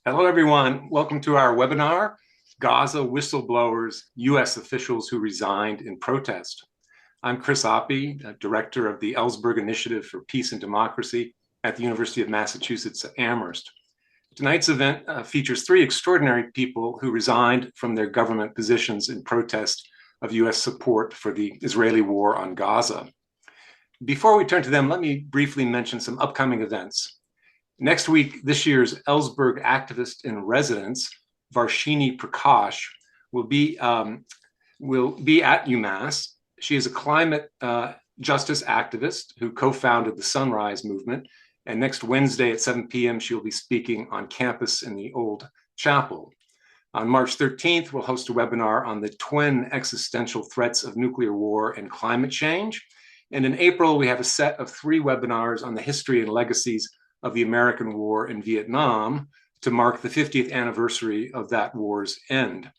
Hello, everyone. Welcome to our webinar, Gaza Whistleblowers, U.S. Officials Who Resigned in Protest. I'm Chris Oppie, Director of the Ellsberg Initiative for Peace and Democracy at the University of Massachusetts at Amherst. Tonight's event features three extraordinary people who resigned from their government positions in protest of U.S. support for the Israeli war on Gaza. Before we turn to them, let me briefly mention some upcoming events. Next week, this year's Ellsberg activist in residence, Varshini Prakash, will be at UMass. She is a climate justice activist who co-founded the Sunrise Movement. And next Wednesday at 7 p.m., she will be speaking on campus in the Old Chapel. On March 13th, we'll host a webinar on the twin existential threats of nuclear war and climate change. And in April, we have a set of 3 webinars on the history and legacies of the American war in Vietnam to mark the 50th anniversary of that war's end.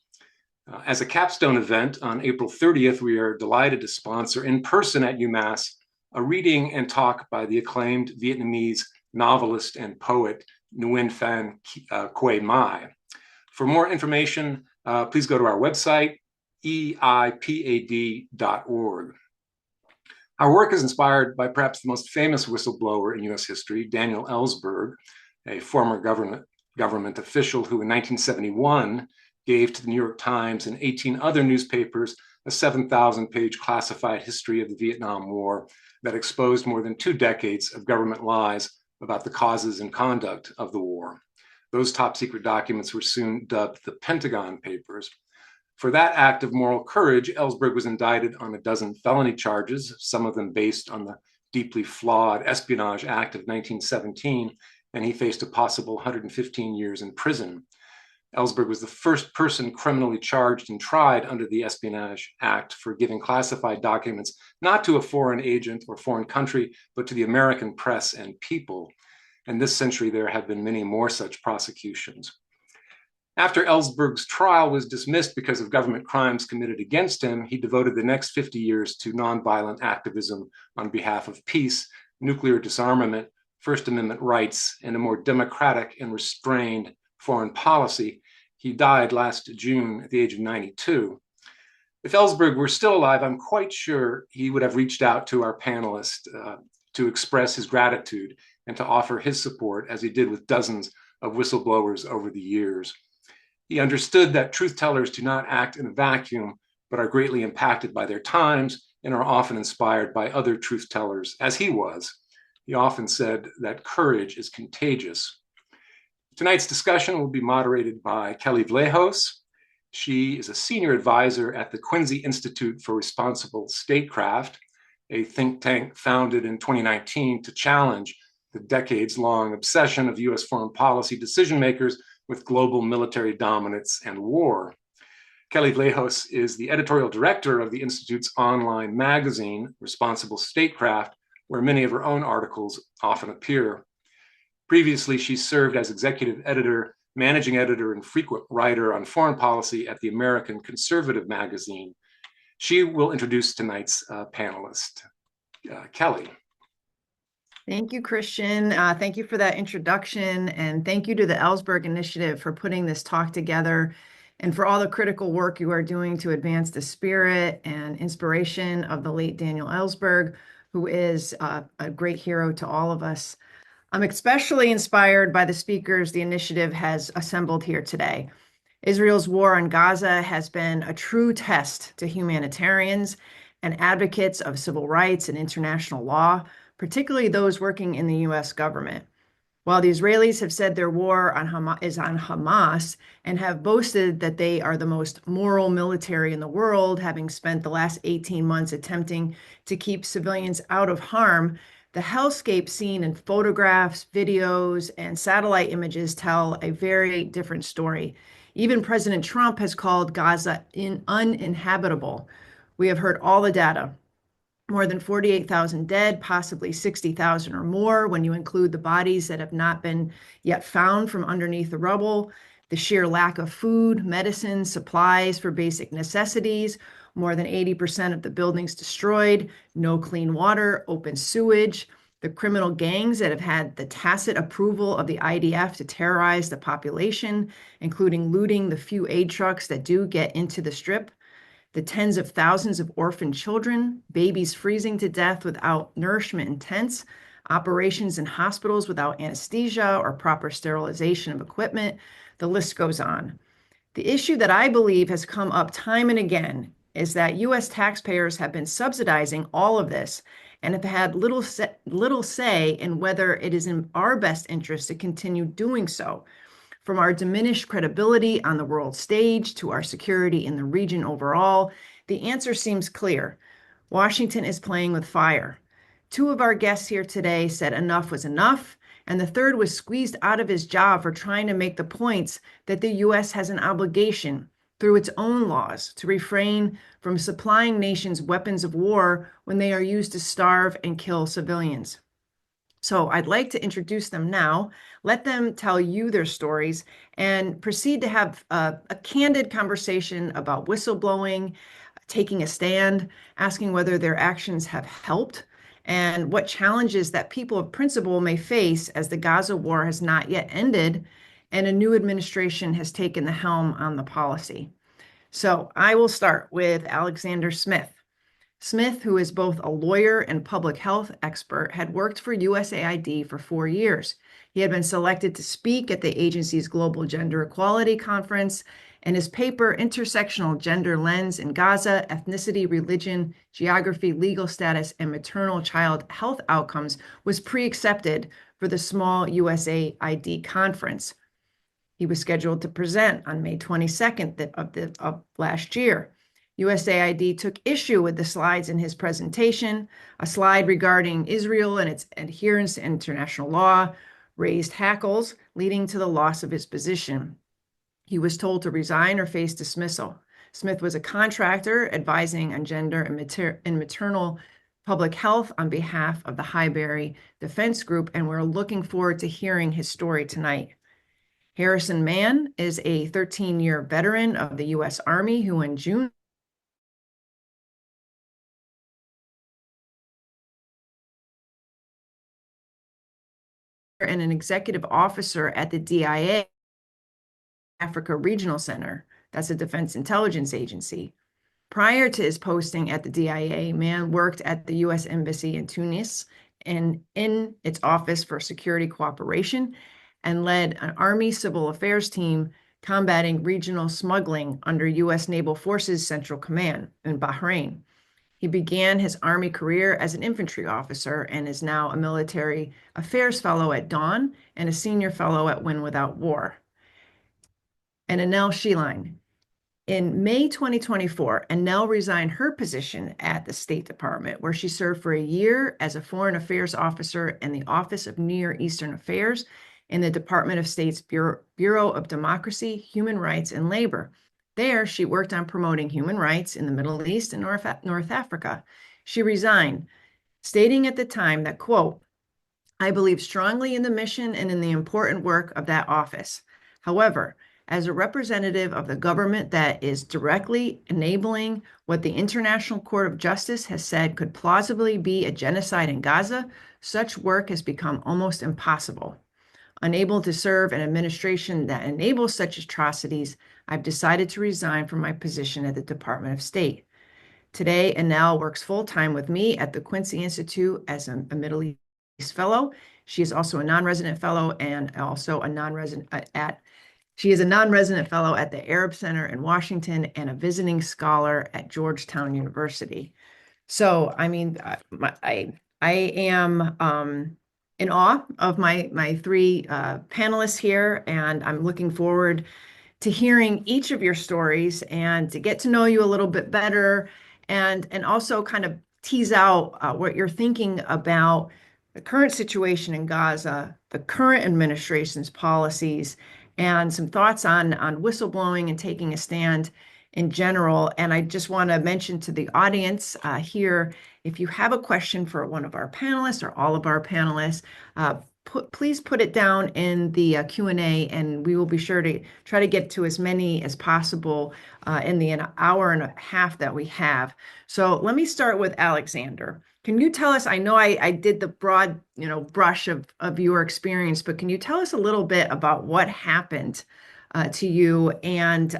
As a capstone event on April 30th, we are delighted to sponsor in person at UMass a reading and talk by the acclaimed Vietnamese novelist and poet Nguyen Phan Quay Mai. For more information, please go to our website, eipad.org. Our work is inspired by perhaps the most famous whistleblower in U.S. history, Daniel Ellsberg, a former government official who in 1971 gave to the New York Times and 18 other newspapers a 7,000-page classified history of the Vietnam War that exposed more than 2 decades of government lies about the causes and conduct of the war. Those top secret documents were soon dubbed the Pentagon Papers. For that act of moral courage, Ellsberg was indicted on a dozen felony charges, some of them based on the deeply flawed Espionage Act of 1917, and he faced a possible 115 years in prison. Ellsberg was the first person criminally charged and tried under the Espionage Act for giving classified documents not to a foreign agent or foreign country, but to the American press and people. And this century, there have been many more such prosecutions. After Ellsberg's trial was dismissed because of government crimes committed against him, he devoted the next 50 years to nonviolent activism on behalf of peace, nuclear disarmament, First Amendment rights, and a more democratic and restrained foreign policy. He died last June at the age of 92. If Ellsberg were still alive, I'm quite sure he would have reached out to our panelists to express his gratitude and to offer his support, as he did with dozens of whistleblowers over the years. He understood that truth tellers do not act in a vacuum, but are greatly impacted by their times and are often inspired by other truth tellers, as he was. He often said that courage is contagious. Tonight's discussion will be moderated by Kelley Vlahos. She is a senior advisor at the Quincy Institute for Responsible Statecraft, a think tank founded in 2019 to challenge the decades-long obsession of U.S. foreign policy decision makers with global military dominance and war. Kelley Vlahos is the editorial director of the Institute's online magazine, Responsible Statecraft, where many of her own articles often appear. Previously, she served as executive editor, managing editor, and frequent writer on foreign policy at the American Conservative magazine. She will introduce tonight's panelist. Kelley. Thank you, Christian. Thank you for that introduction, and thank you to the Ellsberg Initiative for putting this talk together and for all the critical work you are doing to advance the spirit and inspiration of the late Daniel Ellsberg, who is a great hero to all of us. I'm especially inspired by the speakers the initiative has assembled here today. Israel's war on Gaza has been a true test to humanitarians and advocates of civil rights and international law, particularly those working in the U.S. government. While the Israelis have said their war is on Hamas and have boasted that they are the most moral military in the world, having spent the last 18 months attempting to keep civilians out of harm, the hellscape seen in photographs, videos, and satellite images tell a very different story. Even President Trump has called Gaza uninhabitable. We have heard all the data. More than 48,000 dead, possibly 60,000 or more when you include the bodies that have not been yet found from underneath the rubble, the sheer lack of food, medicine, supplies for basic necessities, more than 80% of the buildings destroyed, no clean water, open sewage, the criminal gangs that have had the tacit approval of the IDF to terrorize the population, including looting the few aid trucks that do get into the Strip, the tens of thousands of orphaned children, babies freezing to death without nourishment in tents, operations in hospitals without anesthesia or proper sterilization of equipment. The list goes on. The issue that I believe has come up time and again is that U.S. taxpayers have been subsidizing all of this and have had little say in whether it is in our best interest to continue doing so. From our diminished credibility on the world stage to our security in the region overall, the answer seems clear. Washington is playing with fire. Two of our guests here today said enough was enough, and the third was squeezed out of his job for trying to make the points that the U.S. has an obligation through its own laws to refrain from supplying nations weapons of war when they are used to starve and kill civilians. So I'd like to introduce them now, let them tell you their stories, and proceed to have a candid conversation about whistleblowing, taking a stand, asking whether their actions have helped, and what challenges that people of principle may face as the Gaza war has not yet ended and a new administration has taken the helm on the policy. So I will start with Alexander Smith. Smith, who is both a lawyer and public health expert, had worked for USAID for 4 years. He had been selected to speak at the agency's Global Gender Equality Conference, and his paper, Intersectional Gender Lens in Gaza, Ethnicity, Religion, Geography, Legal Status, and Maternal Child Health Outcomes, was pre-accepted for the small USAID conference. He was scheduled to present on May 22nd of last year. USAID took issue with the slides in his presentation. A slide regarding Israel and its adherence to international law raised hackles, leading to the loss of his position. He was told to resign or face dismissal. Smith was a contractor advising on gender and maternal public health on behalf of the Highbury Defense Group, and we're looking forward to hearing his story tonight. Harrison Mann is a 13-year veteran of the U.S. Army who in June and an executive officer at the DIA Africa Regional Center. That's a defense intelligence agency. Prior to his posting at the DIA, Mann worked at the U.S. Embassy in Tunis and in its Office for Security Cooperation and led an Army Civil Affairs team combating regional smuggling under U.S. Naval Forces Central Command in Bahrain. He began his Army career as an infantry officer and is now a military affairs fellow at Dawn and a senior fellow at Win Without War. And Annelle Sheline. In May 2024, Annelle resigned her position at the State Department, where she served for a year as a foreign affairs officer in the Office of Near Eastern Affairs in the Department of State's Bureau of Democracy, Human Rights, and Labor. There, she worked on promoting human rights in the Middle East and North Africa. She resigned, stating at the time that, quote, "I believe strongly in the mission and in the important work of that office. However, as a representative of the government that is directly enabling what the International Court of Justice has said could plausibly be a genocide in Gaza, such work has become almost impossible. Unable to serve an administration that enables such atrocities, I've decided to resign from my position at the Department of State. Today, Annelle works full-time with me at the Quincy Institute as a Middle East fellow. She is also a non-resident fellow and also a non-resident She is a non-resident fellow at the Arab Center in Washington and a visiting scholar at Georgetown University. So, I mean, I am in awe of my three panelists here, and I'm looking forward to hearing each of your stories and to get to know you a little bit better, and also kind of tease out what you're thinking about the current situation in Gaza, the current administration's policies, and some thoughts on whistleblowing and taking a stand in general. And I just want to mention to the audience here, if you have a question for one of our panelists or all of our panelists, please put it down in the Q&A, and we will be sure to try to get to as many as possible in the hour and a half that we have. So let me start with Alexander. Can you tell us, I know I did the broad, brush of your experience, but can you tell us a little bit about what happened to you and,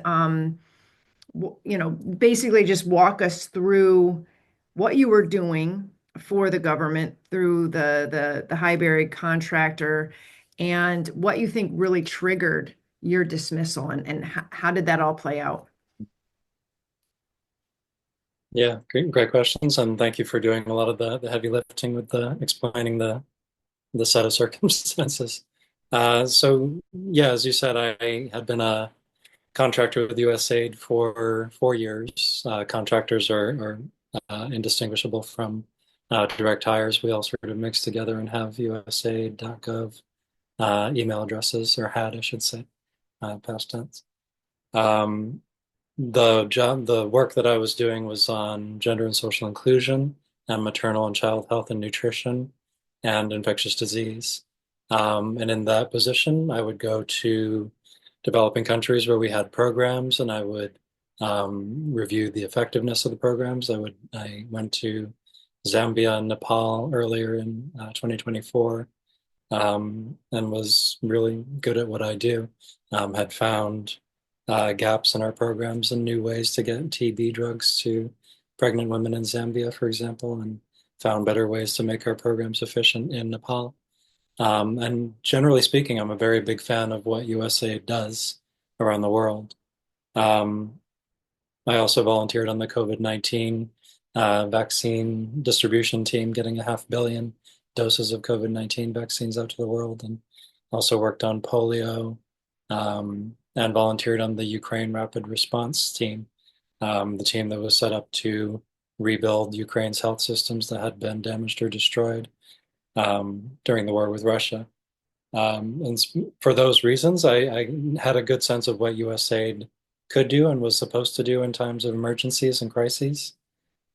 basically just walk us through what you were doing for the government through the Highbury contractor and what you think really triggered your dismissal and how did that all play out? Yeah, great questions, and thank you for doing a lot of the heavy lifting with the explaining the set of circumstances. So yeah, as you said, I had been a contractor with USAID for 4 years. Contractors are indistinguishable from direct hires. We all sort of mix together and have USAID.gov email addresses, or had, I should say, past tense. Um, the work that I was doing was on gender and social inclusion and maternal and child health and nutrition and infectious disease. And in that position, I would go to developing countries where we had programs, and I would review the effectiveness of the programs. I went to Zambia and Nepal earlier in 2024, and was really good at what I do. Had found gaps in our programs and new ways to get TB drugs to pregnant women in Zambia, for example, and found better ways to make our programs efficient in Nepal. And generally speaking, I'm a very big fan of what USAID does around the world. Um, I also volunteered on the COVID-19 vaccine distribution team, getting 500 million doses of COVID-19 vaccines out to the world, and also worked on polio, and volunteered on the Ukraine Rapid Response Team, the team that was set up to rebuild Ukraine's health systems that had been damaged or destroyed during the war with Russia. And for those reasons, I had a good sense of what USAID could do and was supposed to do in times of emergencies and crises.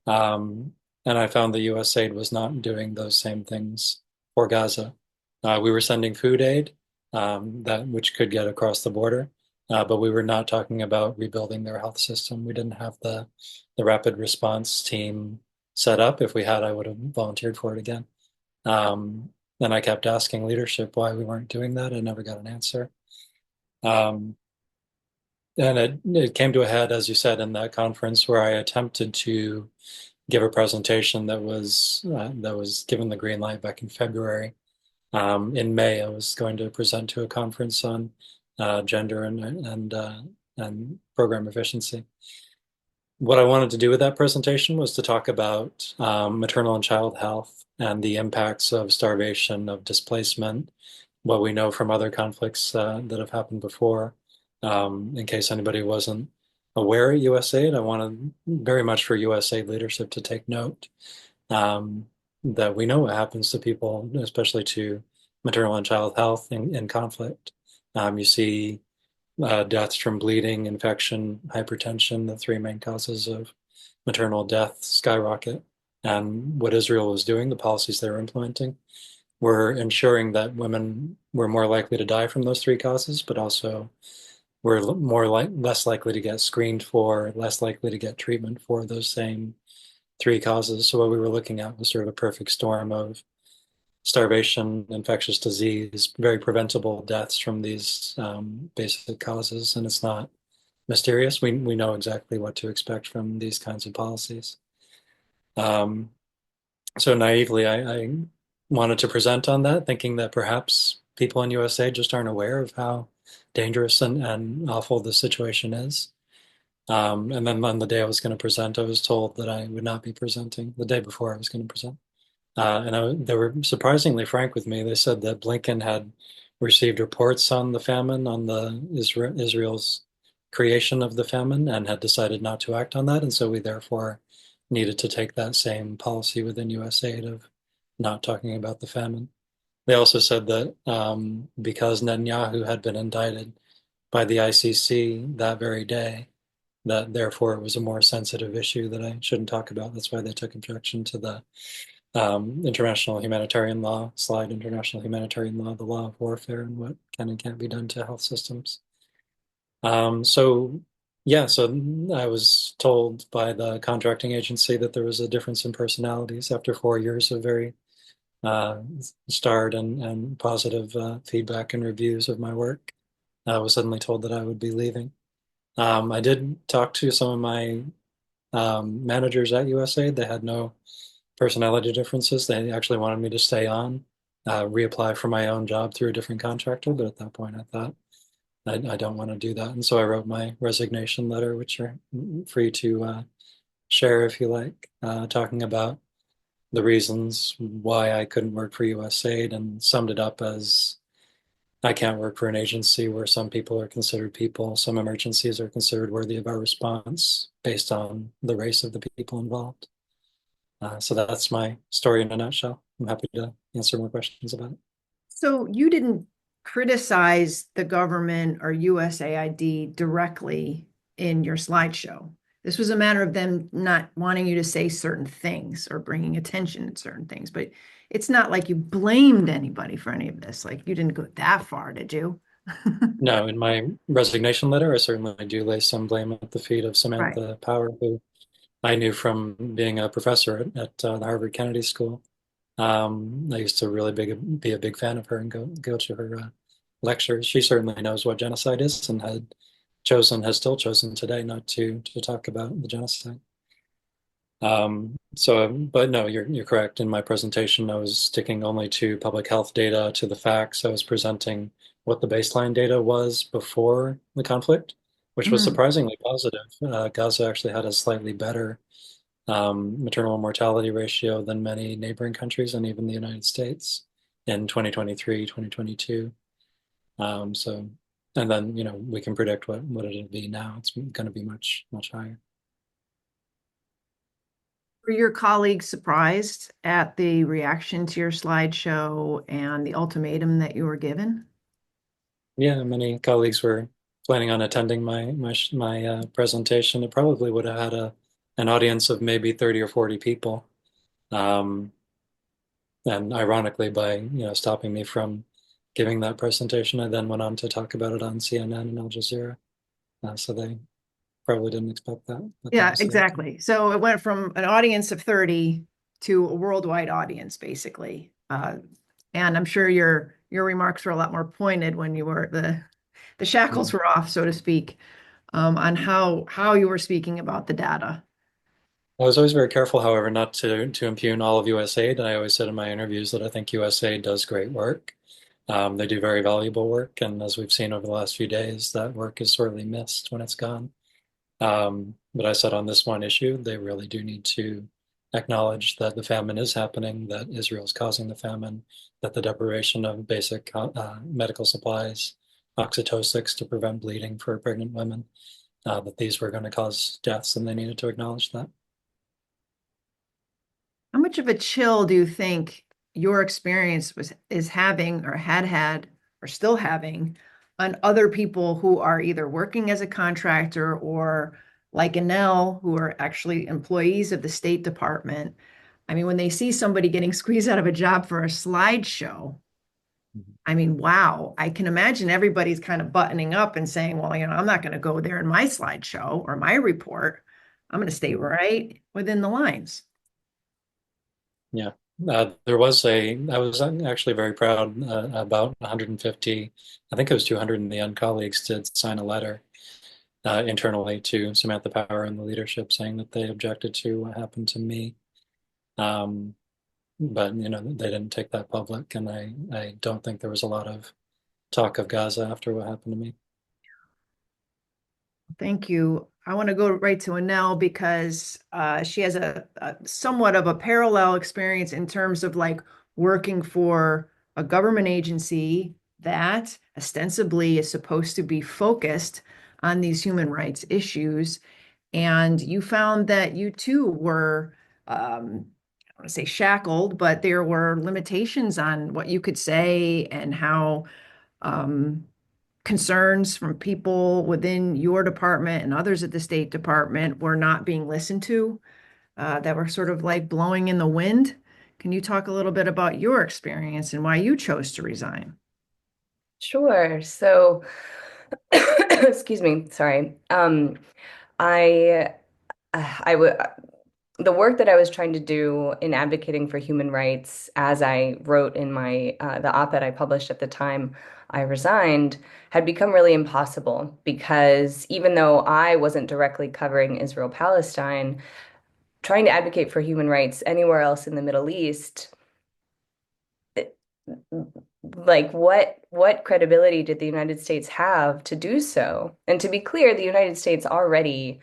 And I found that USAID was not doing those same things for Gaza. We were sending food aid, which could get across the border, but we were not talking about rebuilding their health system. We didn't have the rapid response team set up. If we had, I would have volunteered for it again. And I kept asking leadership why we weren't doing that. I never got an answer. And it came to a head, as you said, in that conference where I attempted to give a presentation that was given the green light back in February. In May, I was going to present to a conference on gender and program efficiency. What I wanted to do with that presentation was to talk about maternal and child health and the impacts of starvation, of displacement, what we know from other conflicts that have happened before. In case anybody wasn't aware at USAID, I wanted very much for USAID leadership to take note that we know what happens to people, especially to maternal and child health in conflict. You see deaths from bleeding, infection, hypertension, the three main causes of maternal death skyrocket. And what Israel was doing, the policies they were implementing, were ensuring that women were more likely to die from those three causes, but also were less likely to get screened for, less likely to get treatment for those same three causes. So what we were looking at was sort of a perfect storm of starvation, infectious disease, very preventable deaths from these basic causes. And it's not mysterious. We know exactly what to expect from these kinds of policies. So naively, I wanted to present on that, thinking that perhaps people in USA just aren't aware of how dangerous and awful the situation is. And then on the day I was going to present, I was told that I would not be presenting the day before I was going to present. They were surprisingly frank with me. They said that Blinken had received reports on the famine, on Israel's creation of the famine, and had decided not to act on that. And so we therefore needed to take that same policy within USAID of not talking about the famine. They also said that because Netanyahu had been indicted by the ICC that very day, that therefore it was a more sensitive issue that I shouldn't talk about. That's why they took objection to the international humanitarian law, international humanitarian law, the law of warfare, and what can and can't be done to health systems. So Yeah, so I was told by the contracting agency that there was a difference in personalities after 4 years of very uh, starred and positive feedback and reviews of my work. I was suddenly told that I would be leaving. I did talk to some of my managers at USAID. They had no personality differences. They actually wanted me to stay on, reapply for my own job through a different contractor. But at that point, I thought I don't want to do that. And so I wrote my resignation letter, which are free to share if you like, talking about the reasons why I couldn't work for USAID and summed it up as I can't work for an agency where some people are considered people, some emergencies are considered worthy of our response based on the race of the people involved. So that's my story in a nutshell. I'm happy to answer more questions about it. So you didn't criticize the government or USAID directly in your slideshow. This was a matter of them not wanting you to say certain things or bringing attention to certain things. But it's not like you blamed anybody for any of this. Like you didn't go that far, did you? No, in my resignation letter, I certainly do lay some blame at the feet of Right. Samantha Power, who I knew from being a professor at the Harvard Kennedy School. I used to really be a big fan of her and go to her lectures. She certainly knows what genocide is and has still chosen today not to talk about the genocide. But no, you're correct. In my presentation, I was sticking only to public health data, to the facts. I was presenting what the baseline data was before the conflict, which was Mm. surprisingly positive. Gaza actually had a slightly better maternal mortality ratio than many neighboring countries and even the United States in 2023, 2022. So, and then, we can predict what it'll be now. It's going to be much, much higher. Were your colleagues surprised at the reaction to your slideshow and the ultimatum that you were given? Yeah, many colleagues were planning on attending my presentation. It probably would have had an audience of maybe 30 or 40 people. Um, and ironically, by stopping me from giving that presentation, I then went on to talk about it on CNN and Al Jazeera. So they probably didn't expect that, but that Yeah, was the outcome. exactly. So it went from an audience of 30 to a worldwide audience, basically. And I'm sure your remarks were a lot more pointed when you were the shackles Mm. were off, so to speak, on how you were speaking about the data. I was always very careful, however, not to impugn all of USAID. I always said in my interviews that I think USAID does great work. They do very valuable work, and as we've seen over the last few days, that work is sorely missed when it's gone. But I said on this one issue, they really do need to acknowledge that the famine is happening, that Israel is causing the famine, that the deprivation of basic medical supplies, oxytocics to prevent bleeding for pregnant women, that these were going to cause deaths, and they needed to acknowledge that. How much of a chill do you think your experience is having or had or still having on other people who are either working as a contractor or like Annelle, who are actually employees of the State Department? I mean, when they see somebody getting squeezed out of a job for a slideshow, I mean, wow, I can imagine everybody's kind of buttoning up and saying, well, I'm not going to go there in my slideshow or my report. I'm going to stay Mhm. right within the lines. Yeah. I was actually very proud. About 150, I think it was 200 in the end, colleagues did sign a letter internally to Samantha Power and the leadership saying that they objected to what happened to me. Um, but they didn't take that public, and I don't think there was a lot of talk of Gaza after what happened to me. Thank you. I want to go right to Annelle because she has a somewhat of a parallel experience in terms of like working for a government agency that ostensibly is supposed to be focused on these human rights issues. And you found that you too were, I don't want to say shackled, but there were limitations on what you could say and how um, concerns from people within your department and others at the State Department were not being listened to, that were sort of like blowing in the wind. Can you talk a little bit about your experience and why you chose to resign? Sure. So Excuse me, sorry. I I would the work that I was trying to do in advocating for human rights, as I wrote in my the op-ed I published at the time I resigned, had become really impossible because even though I wasn't directly covering Israel-Palestine, trying to advocate for human rights anywhere else in the Middle East, it- like what credibility did the United States have to do so? And to be clear, the United States already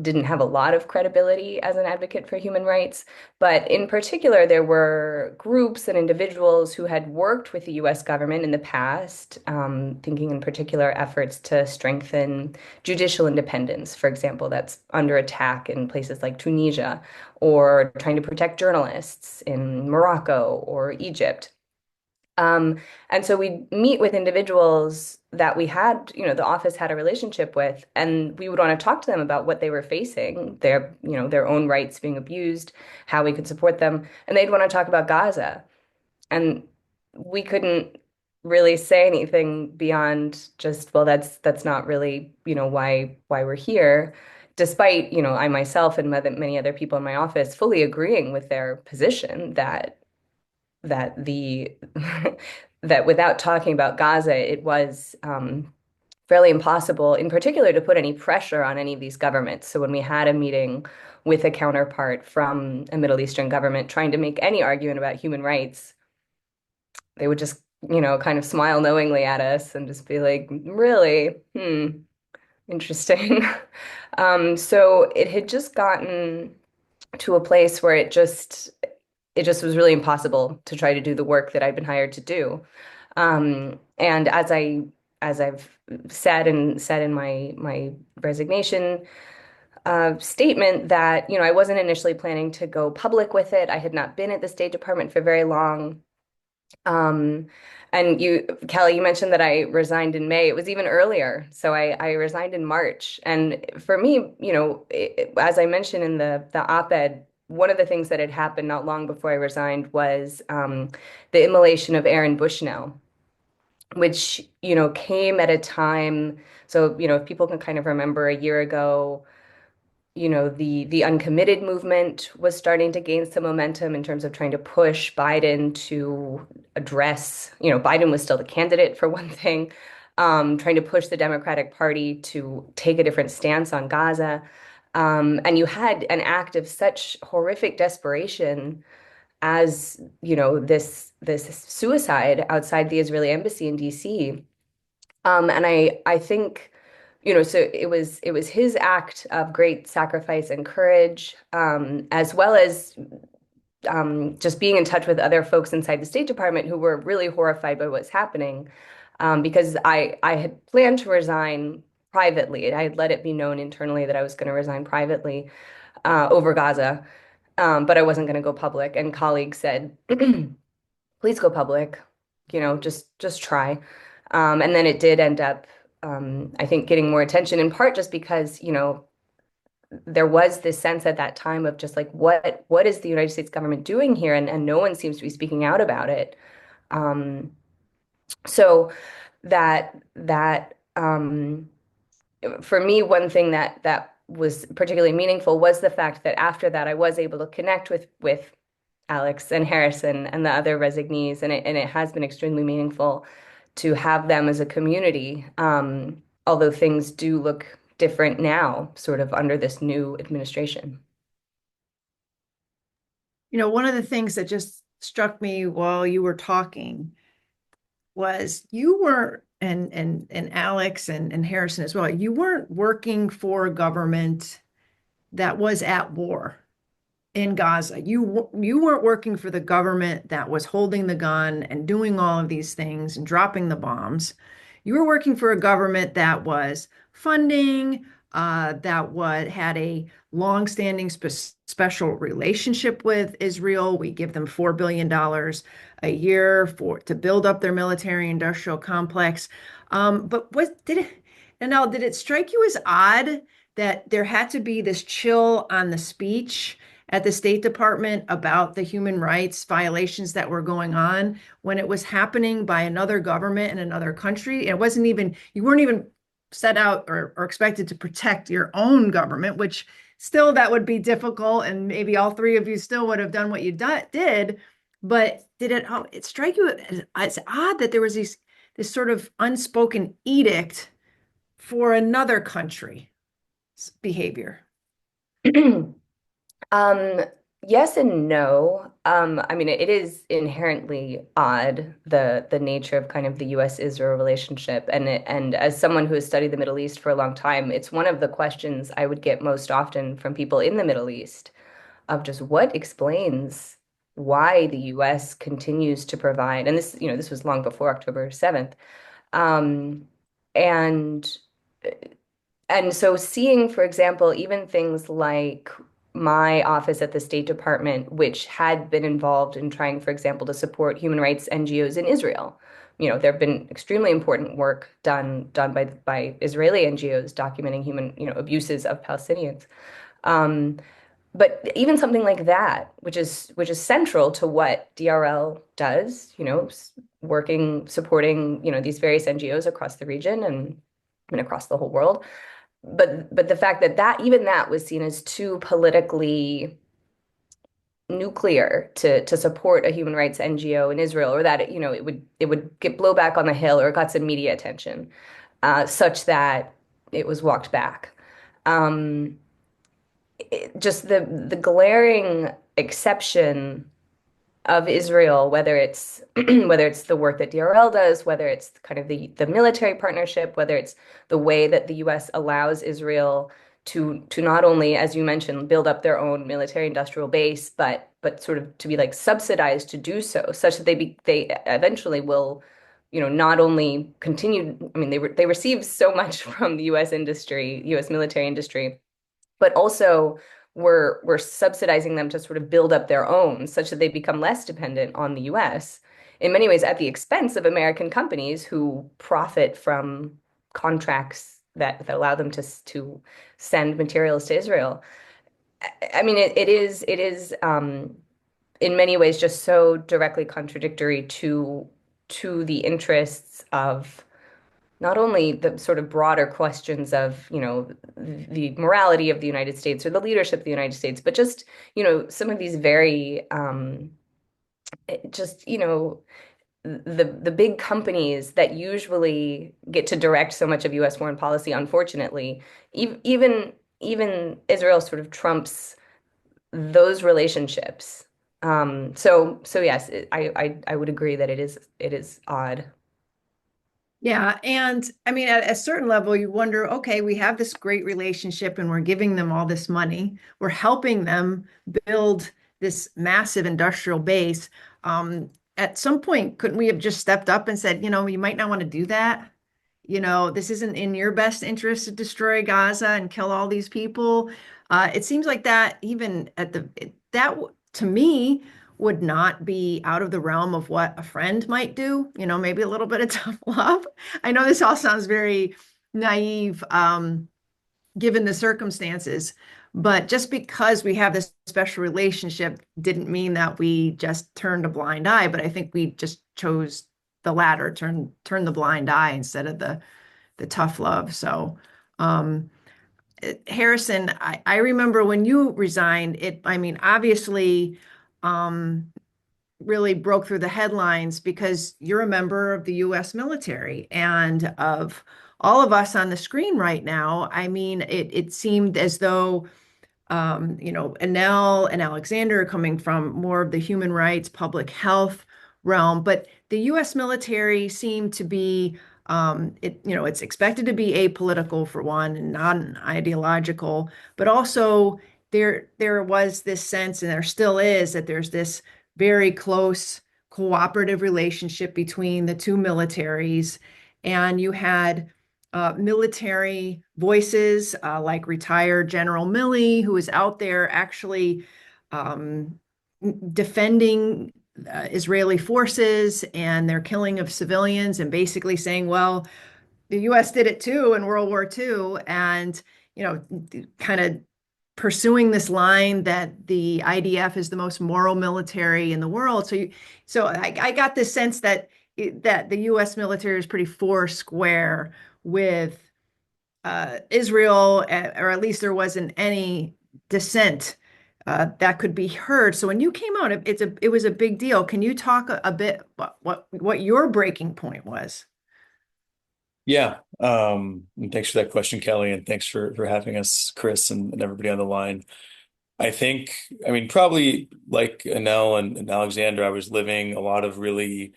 didn't have a lot of credibility as an advocate for human rights, but in particular, there were groups and individuals who had worked with the US government in the past, thinking in particular efforts to strengthen judicial independence, for example, that's under attack in places like Tunisia, or trying to protect journalists in Morocco or Egypt. Um, and so we meet with individuals that we had, the office had a relationship with, and we would want to talk to them about what they were facing, their own rights being abused, how we could support them, and they'd want to talk about Gaza. And we couldn't really say anything beyond just, well, that's not really, why we're here, despite, I myself and many other people in my office fully agreeing with their position that the that without talking about Gaza, it was fairly impossible, in particular, to put any pressure on any of these governments. So when we had a meeting with a counterpart from a Middle Eastern government trying to make any argument about human rights, they would just, kind of smile knowingly at us and just be like, really? Interesting. So it had just gotten to a place where it just was really impossible to try to do the work that I'd been hired to do. And as I've said in my resignation statement, that I wasn't initially planning to go public with it. I had not been at the State Department for very long. Um, and Kelley, you mentioned that I resigned in May. It was even earlier. So I resigned in March. And for me, as I mentioned in the op-ed, one of the things that had happened not long before I resigned was the immolation of Aaron Bushnell, which, came at a time. So, if people can kind of remember a year ago, the uncommitted movement was starting to gain some momentum in terms of trying to push Biden to address, Biden was still the candidate for one thing, trying to push the Democratic Party to take a different stance on Gaza. And you had an act of such horrific desperation as, this suicide outside the Israeli embassy in DC. And I think, so it was his act of great sacrifice and courage, as well as just being in touch with other folks inside the State Department who were really horrified by what's happening, because I had planned to resign privately. I had let it be known internally that I was going to resign privately over Gaza, but I wasn't going to go public. And colleagues said, please go public, just try. And then it did end up, I think, getting more attention, in part just because, there was this sense at that time of just like, what is the United States government doing here? And no one seems to be speaking out about it. So that for me, one thing that was particularly meaningful was the fact that after that, I was able to connect with Alex and Harrison and the other resignees, and it has been extremely meaningful to have them as a community. Although things do look different now, sort of under this new administration. One of the things that just struck me while you were talking was you were, and Alex and Harrison as well, you weren't working for a government that was at war in Gaza. You weren't working for the government that was holding the gun and doing all of these things and dropping the bombs. You were working for a government that was funding, that had a longstanding special relationship with Israel. We give them $4 billion a year to build up their military industrial complex. But did it strike you as odd that there had to be this chill on the speech at the State Department about the human rights violations that were going on when it was happening by another government in another country. It wasn't even, you weren't even set out or expected to protect your own government, which still that would be difficult. And maybe all three of you still would have done what you did. But did it strike you as odd that there was this sort of unspoken edict for another country's behavior? Yes and no. I mean, it is inherently odd, the nature of kind of the U.S.-Israel relationship. And as someone who has studied the Middle East for a long time, it's one of the questions I would get most often from people in the Middle East of just what explains why the U.S. continues to provide, and this was long before October 7th. Um, and and so seeing, for example, even things like my office at the State Department, which had been involved in trying, for example, to support human rights NGOs in Israel. There have been extremely important work done by Israeli NGOs documenting human, abuses of Palestinians. But even something like that, which is central to what DRL does, supporting, these various NGOs across the region and across the whole world. But the fact that even that was seen as too politically nuclear to support a human rights NGO in Israel, or that it would get blowback on the Hill, or it got some media attention, such that it was walked back. Just the glaring exception of Israel, whether it's the work that DRL does, whether it's kind of the military partnership, whether it's the way that the U.S. allows Israel to not only, as you mentioned, build up their own military industrial base, but sort of to be like subsidized to do so, such that they eventually will, not only continue. I mean, they receive so much from the U.S. industry, U.S. military industry, but also we're subsidizing them to sort of build up their own, such that they become less dependent on the US, in many ways at the expense of American companies who profit from contracts that allow them to send materials to Israel. I mean, it is in many ways just so directly contradictory to the interests of not only the sort of broader questions of, the morality of the United States or the leadership of the United States, but just, some of these very, just, the big companies that usually get to direct so much of U.S. foreign policy, unfortunately, even Israel sort of trumps those relationships. So yes, I would agree that it is odd. Yeah. And I mean, at a certain level, you wonder, okay, we have this great relationship and we're giving them all this money. We're helping them build this massive industrial base. At some point, couldn't we have just stepped up and said, you might not want to do that? This isn't in your best interest to destroy Gaza and kill all these people. It seems like that even that to me would not be out of the realm of what a friend might do, maybe a little bit of tough love. I know this all sounds very naive, given the circumstances, but just because we have this special relationship didn't mean that we just turned a blind eye, but I think we just chose the latter, turn the blind eye instead of the tough love. So, Harrison, I remember when you resigned, I mean, obviously, really broke through the headlines because you're a member of the US military, and of all of us on the screen right now, I mean, it seemed as though, Annelle and Alexander are coming from more of the human rights, public health realm, but the US military seemed to be, it's expected to be apolitical for one and non-ideological, but also there was this sense, and there still is, that there's this very close cooperative relationship between the two militaries. And you had military voices like retired General Milley, who was out there actually defending Israeli forces and their killing of civilians, and basically saying, well, the US did it too in World War II, and kind of pursuing this line that the IDF is the most moral military in the world. So I got this sense that the U.S. military is pretty foursquare with Israel, or at least there wasn't any dissent that could be heard. So when you came out, it was a big deal. Can you talk a bit about what your breaking point was? Yeah. And thanks for that question, Kelley, and thanks for having us, Chris, and everybody on the line. I mean, probably like Annelle and Alexander, I was living a lot of really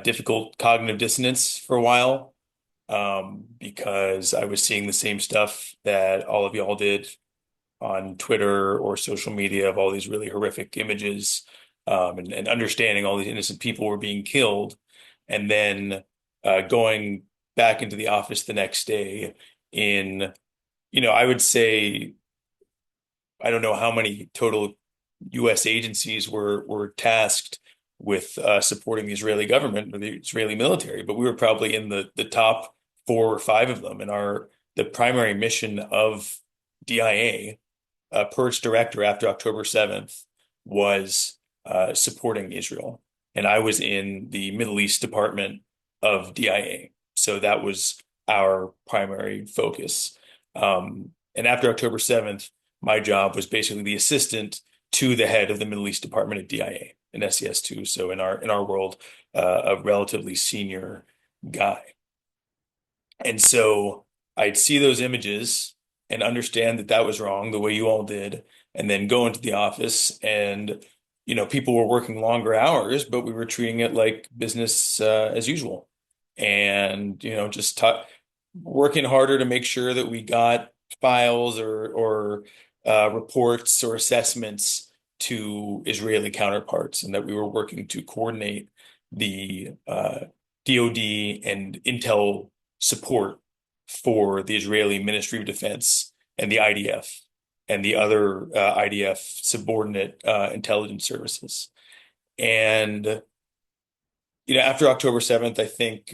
difficult cognitive dissonance for a while, because I was seeing the same stuff that all of y'all did on Twitter or social media of all these really horrific images, and understanding all these innocent people were being killed, and then going back into the office the next day in, I would say, I don't know how many total U.S. agencies were tasked with supporting the Israeli government or the Israeli military, but we were probably in the top 4 or 5 of them. And the primary mission of DIA, per its director after October 7th, was supporting Israel. And I was in the Middle East department of DIA. So that was our primary focus. And after October 7th, my job was basically the assistant to the head of the Middle East department at DIA in SES2. So in our world, a relatively senior guy. And so I'd see those images and understand that that was wrong the way you all did, and then go into the office and, people were working longer hours, but we were treating it like business as usual. And, just working harder to make sure that we got files or reports or assessments to Israeli counterparts, and that we were working to coordinate the DoD and intel support for the Israeli Ministry of Defense and the IDF and the other IDF subordinate intelligence services. And after October 7th, I think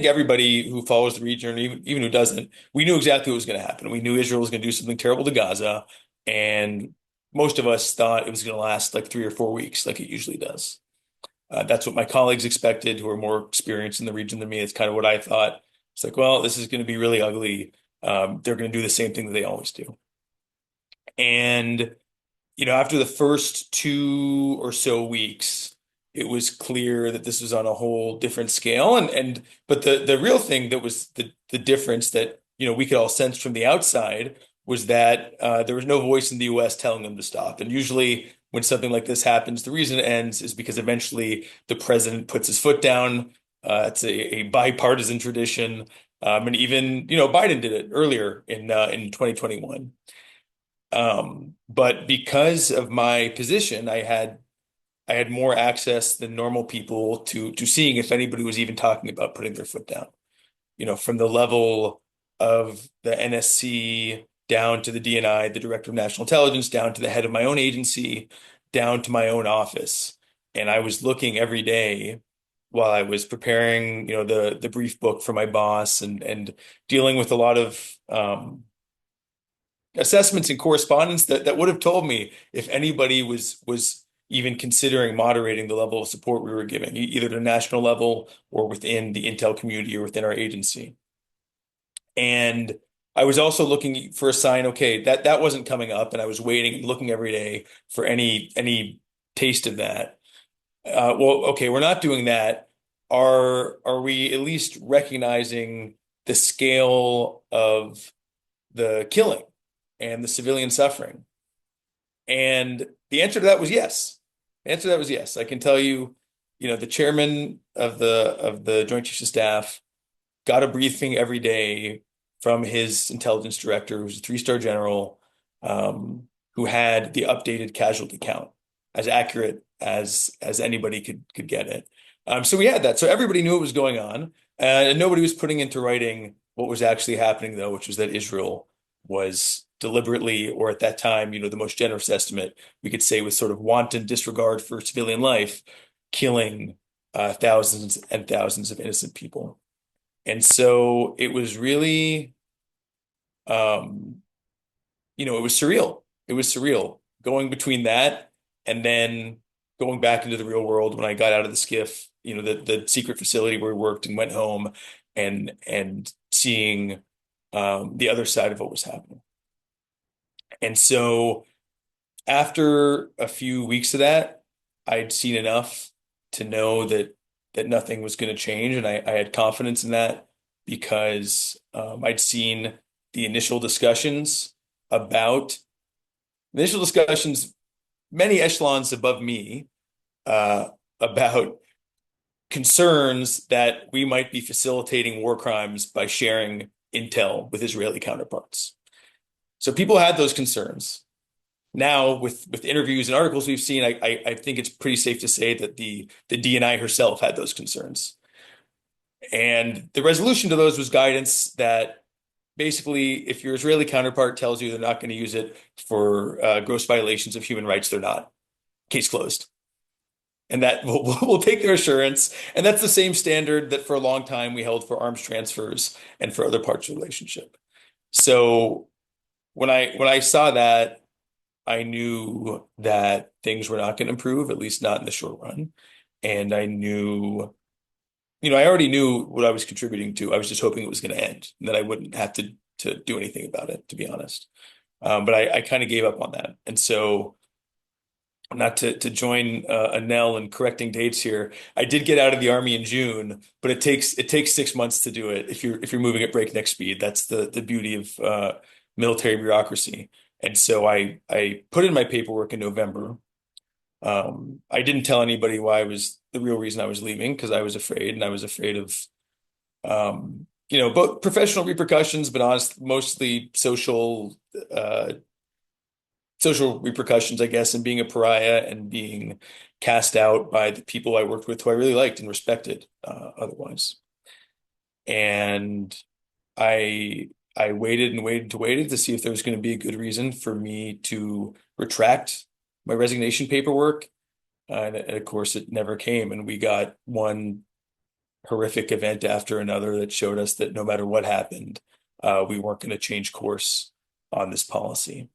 everybody who follows the region, or even who doesn't, we knew exactly what was going to happen. We knew Israel was going to do something terrible to Gaza, and most of us thought it was going to last like 3 or 4 weeks, like it usually does. That's what my colleagues expected, who are more experienced in the region than me. It's kind of what I thought. It's like, well, this is going to be really ugly. They're going to do the same thing that they always do. And, after the first 2 or so weeks, it was clear that this was on a whole different scale. But the real thing that was the difference that, we could all sense from the outside was that there was no voice in the US telling them to stop. And usually when something like this happens, the reason it ends is because eventually the president puts his foot down. It's a bipartisan tradition. And even, Biden did it earlier in 2021. But because of my position, I had more access than normal people to seeing if anybody was even talking about putting their foot down. From the level of the NSC down to the DNI, the Director of National Intelligence, down to the head of my own agency, down to my own office. And I was looking every day while I was preparing, the brief book for my boss, and dealing with a lot of assessments and correspondence that would have told me if anybody was even considering moderating the level of support we were giving, either at a national level or within the intel community or within our agency. And I was also looking for a sign, okay, that wasn't coming up, and I was waiting and looking every day for any taste of that. Well, okay, we're not doing that. Are we at least recognizing the scale of the killing and the civilian suffering? And the answer to that was yes. The answer to that was yes. I can tell you, the chairman of the Joint Chiefs of Staff got a briefing every day from his intelligence director, who's a 3-star general, who had the updated casualty count, as accurate as anybody could get it. So we had that. So everybody knew what was going on, and nobody was putting into writing what was actually happening, though, which was that Israel was deliberately, or at that time, the most generous estimate we could say, with sort of wanton disregard for civilian life, killing thousands and thousands of innocent people. And so it was really it was surreal. It was surreal going between that and then going back into the real world when I got out of the skiff, the secret facility where we worked and went home and seeing the other side of what was happening. And so after a few weeks of that, I'd seen enough to know that nothing was going to change, and I had confidence in that because I'd seen the initial discussions many echelons above me about concerns that we might be facilitating war crimes by sharing intel with Israeli counterparts. So people had those concerns. Now, with interviews and articles we've seen, I think it's pretty safe to say that the DNI herself had those concerns. And the resolution to those was guidance that basically, if your Israeli counterpart tells you they're not going to use it for gross violations of human rights, they're not. Case closed. And that we'll take their assurance. And that's the same standard that for a long time we held for arms transfers and for other parts of the relationship. So when I saw that, I knew that things were not going to improve, at least not in the short run. And I knew, I already knew what I was contributing to. I was just hoping it was going to end and that I wouldn't have to do anything about it, to be honest. But I kind of gave up on that. And so, not to join Annelle in correcting dates here, I did get out of the Army in June, but it takes 6 months to do it if you're moving at breakneck speed. That's the beauty of military bureaucracy. And so I put in my paperwork in November. I didn't tell anybody the real reason I was leaving, because I was afraid, and I was afraid of both professional repercussions, but mostly social repercussions, I guess, and being a pariah and being cast out by the people I worked with who I really liked and respected otherwise. And I waited and waited to see if there was going to be a good reason for me to retract my resignation paperwork. And of course, it never came. And we got one horrific event after another that showed us that no matter what happened, we weren't going to change course on this policy.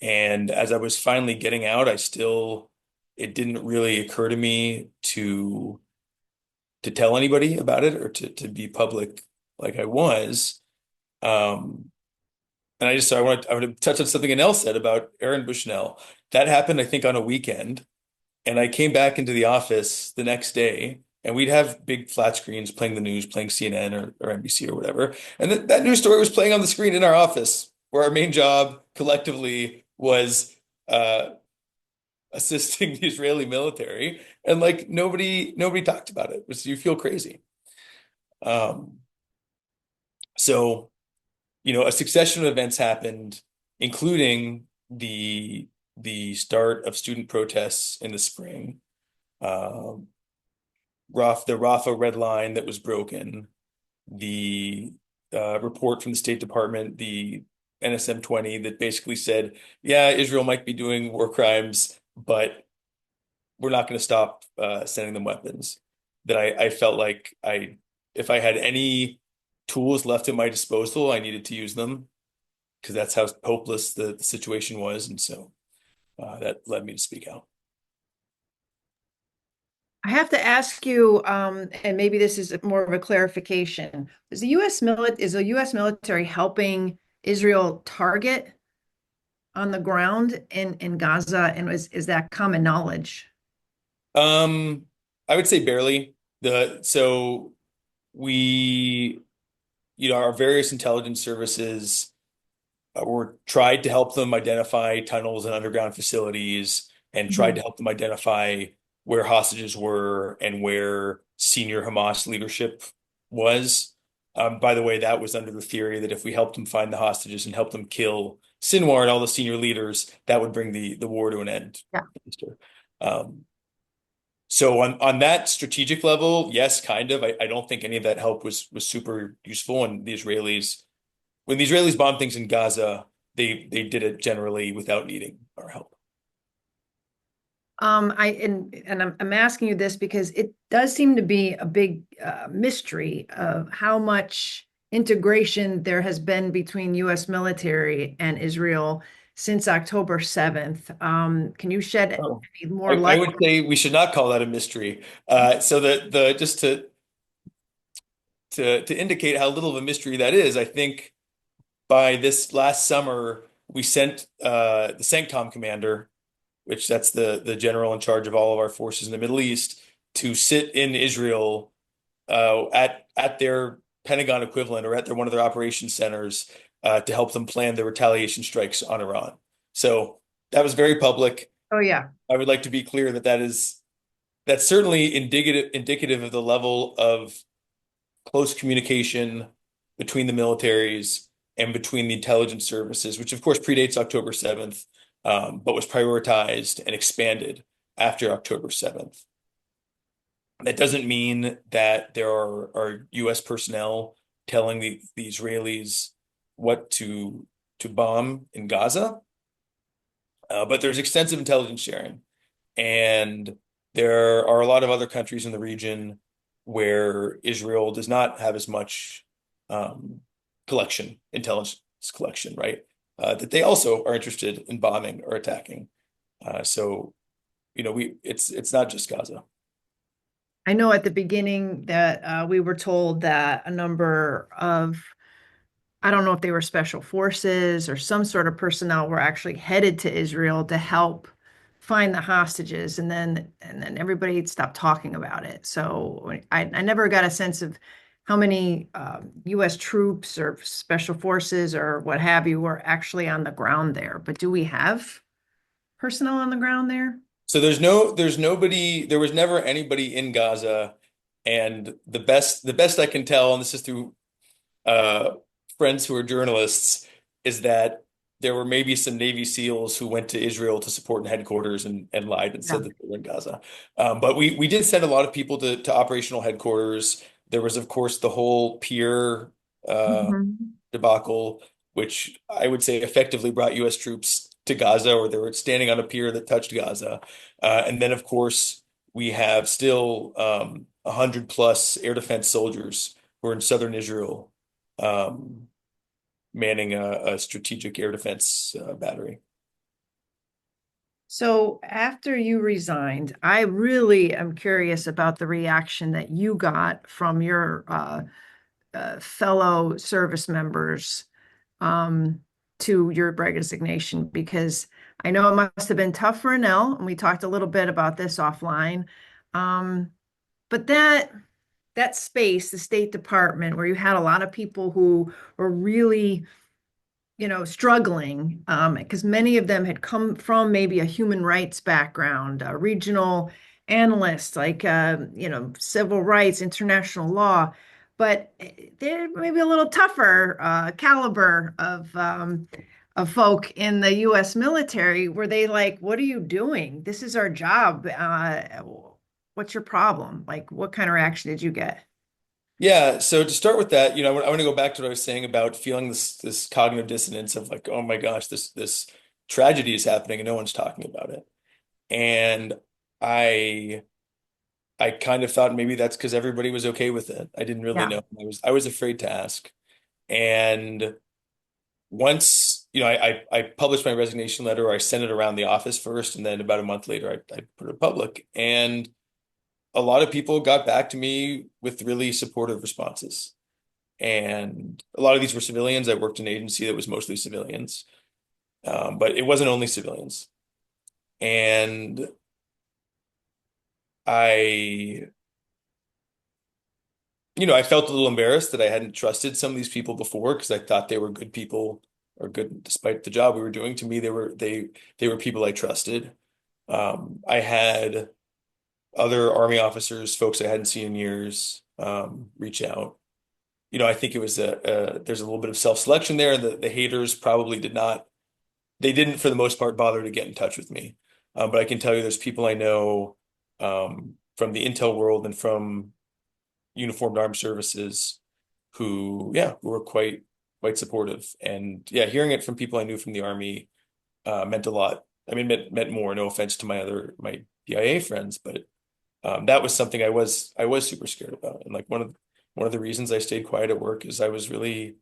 And as I was finally getting out, it didn't really occur to me to tell anybody about it or to be public like I was. And I want to touch on something Annelle said about Aaron Bushnell. That happened, I think, on a weekend. And I came back into the office the next day, and we'd have big flat screens playing the news, playing CNN or NBC or whatever. And that news story was playing on the screen in our office, where our main job collectively was assisting the Israeli military. And like nobody talked about it. You feel crazy. So, a succession of events happened, including the start of student protests in the spring, the Rafah red line that was broken, the report from the State Department, the NSM-20 that basically said, yeah, Israel might be doing war crimes, but we're not going to stop sending them weapons. That I felt like if I had any tools left at my disposal, I needed to use them, because that's how hopeless the situation was. And so that led me to speak out. I have to ask you, and maybe this is more of a clarification. Is the U.S. military helping Israel target on the ground in Gaza? And is that common knowledge? I would say barely. So we, our various intelligence services were tried to help them identify tunnels and underground facilities, and tried to help them identify where hostages were and where senior Hamas leadership was. By the way, that was under the theory that if we helped them find the hostages and helped them kill Sinwar and all the senior leaders, that would bring the war to an end. Yeah. So on that strategic level, yes, kind of. I don't think any of that help was super useful. And when the Israelis bombed things in Gaza, they did it generally without needing our help. I'm asking you this because it does seem to be a big mystery of how much integration there has been between U.S. military and Israel since October 7th. Can you shed Oh, any more I light? would say we should not call that a mystery. So just to indicate how little of a mystery that is, I think by this last summer we sent the CENTCOM commander, which that's the general in charge of all of our forces in the Middle East, to sit in Israel at their Pentagon equivalent or at one of their operations centers to help them plan the retaliation strikes on Iran. So that was very public. Oh, yeah. I would like to be clear that that's certainly indicative of the level of close communication between the militaries and between the intelligence services, which of course predates October 7th, but was prioritized and expanded after October 7th. That doesn't mean that there are U.S. personnel telling the Israelis what to bomb in Gaza, but there's extensive intelligence sharing. And there are a lot of other countries in the region where Israel does not have as much intelligence collection, right? That they also are interested in bombing or attacking. So, it's not just Gaza. I know at the beginning that we were told that a number of, I don't know if they were special forces or some sort of personnel were actually headed to Israel to help find the hostages, and then everybody stopped talking about it. So I never got a sense of how many U.S. troops or special forces or what have you were actually on the ground there. But do we have personnel on the ground there? So there was never anybody in Gaza, and the best I can tell, and this is through friends who are journalists, is that there were maybe some Navy SEALs who went to Israel to support in headquarters and lied and said Yeah. that they were in Gaza. But we did send a lot of people to operational headquarters. There was, of course, the whole pier Mhm. debacle, which I would say effectively brought U.S. troops to Gaza, or they were standing on a pier that touched Gaza. And then, of course, we have still 100 plus air defense soldiers who are in southern Israel, manning a strategic air defense battery. So after you resigned, I really am curious about the reaction that you got from your fellow service members to your resignation, because I know it must have been tough for Annelle, and we talked a little bit about this offline. But that space, the State Department, where you had a lot of people who were really struggling, because many of them had come from maybe a human rights background, regional analysts, like, civil rights, international law, but they're maybe a little tougher caliber of folk in the U.S. military. Were they like, what are you doing? This is our job. What's your problem? Like, what kind of reaction did you get? Yeah, so to start with that, I want to go back to what I was saying about feeling this cognitive dissonance of like, oh my gosh, this tragedy is happening and no one's talking about it. And I I kind of thought maybe that's because everybody was okay with it. I didn't really Yeah. know. I was afraid to ask. And once, I published my resignation letter, or I sent it around the office first, and then about a month later, I put it public. And a lot of people got back to me with really supportive responses. And a lot of these were civilians. I worked in an agency that was mostly civilians, but it wasn't only civilians. And I, I felt a little embarrassed that I hadn't trusted some of these people before because I thought they were good people or good despite the job we were doing. To me, they were people I trusted. I had other Army officers, folks I hadn't seen in years, reach out. I think it was there's a little bit of self-selection there. The haters probably they didn't for the most part bother to get in touch with me. But I can tell you there's people I know from the intel world and from uniformed armed services who were quite supportive. And yeah, hearing it from people I knew from the Army meant a lot. I mean, meant more. No offense to my BIA friends, but that was something I was super scared about. And like one of the reasons I stayed quiet at work is I was really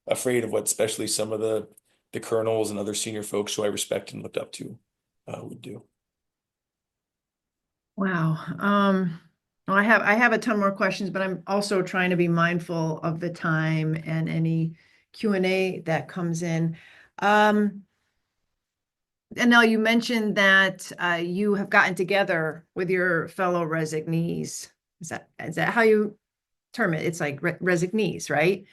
afraid of what especially some of the colonels and other senior folks who I respect and looked up to would do. Wow. Well, I have a ton more questions, but I'm also trying to be mindful of the time and any Q&A that comes in. Annelle, you mentioned that you have gotten together with your fellow resignees. Is that how you term it? It's like resignees, right?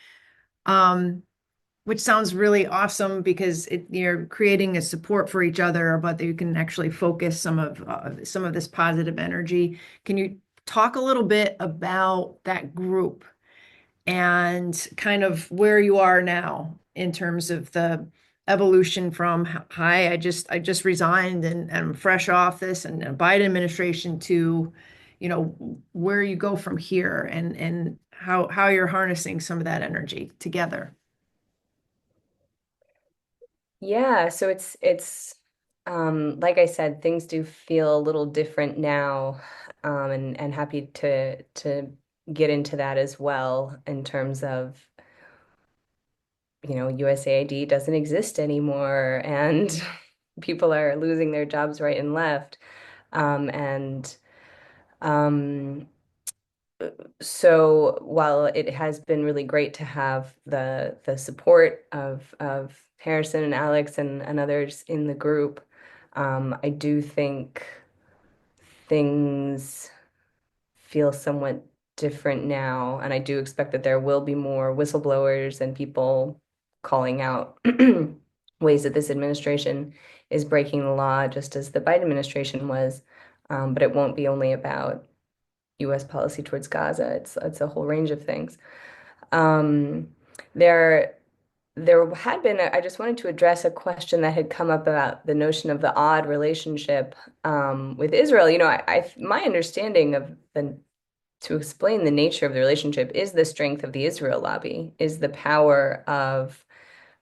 Which sounds really awesome because you're creating a support for each other, but that you can actually focus some of this positive energy. Can you talk a little bit about that group and kind of where you are now in terms of the evolution from, hi, I just resigned and I'm fresh off this and a Biden administration to, where you go from here and how you're harnessing some of that energy together. Yeah, so it's like I said, things do feel a little different now, and happy to get into that as well in terms of, USAID doesn't exist anymore and people are losing their jobs right and left. And um, so while it has been really great to have the support of Harrison and Alex and others in the group, I do think things feel somewhat different now, and I do expect that there will be more whistleblowers and people calling out ways that this administration is breaking the law, just as the Biden administration was. But it won't be only about U.S. policy towards Gaza. It's a whole range of things. Um, there there had been I just wanted to address a question that had come up about the notion of the odd relationship with Israel. My understanding of the to explain the nature of the relationship is the strength of the Israel lobby, is the power of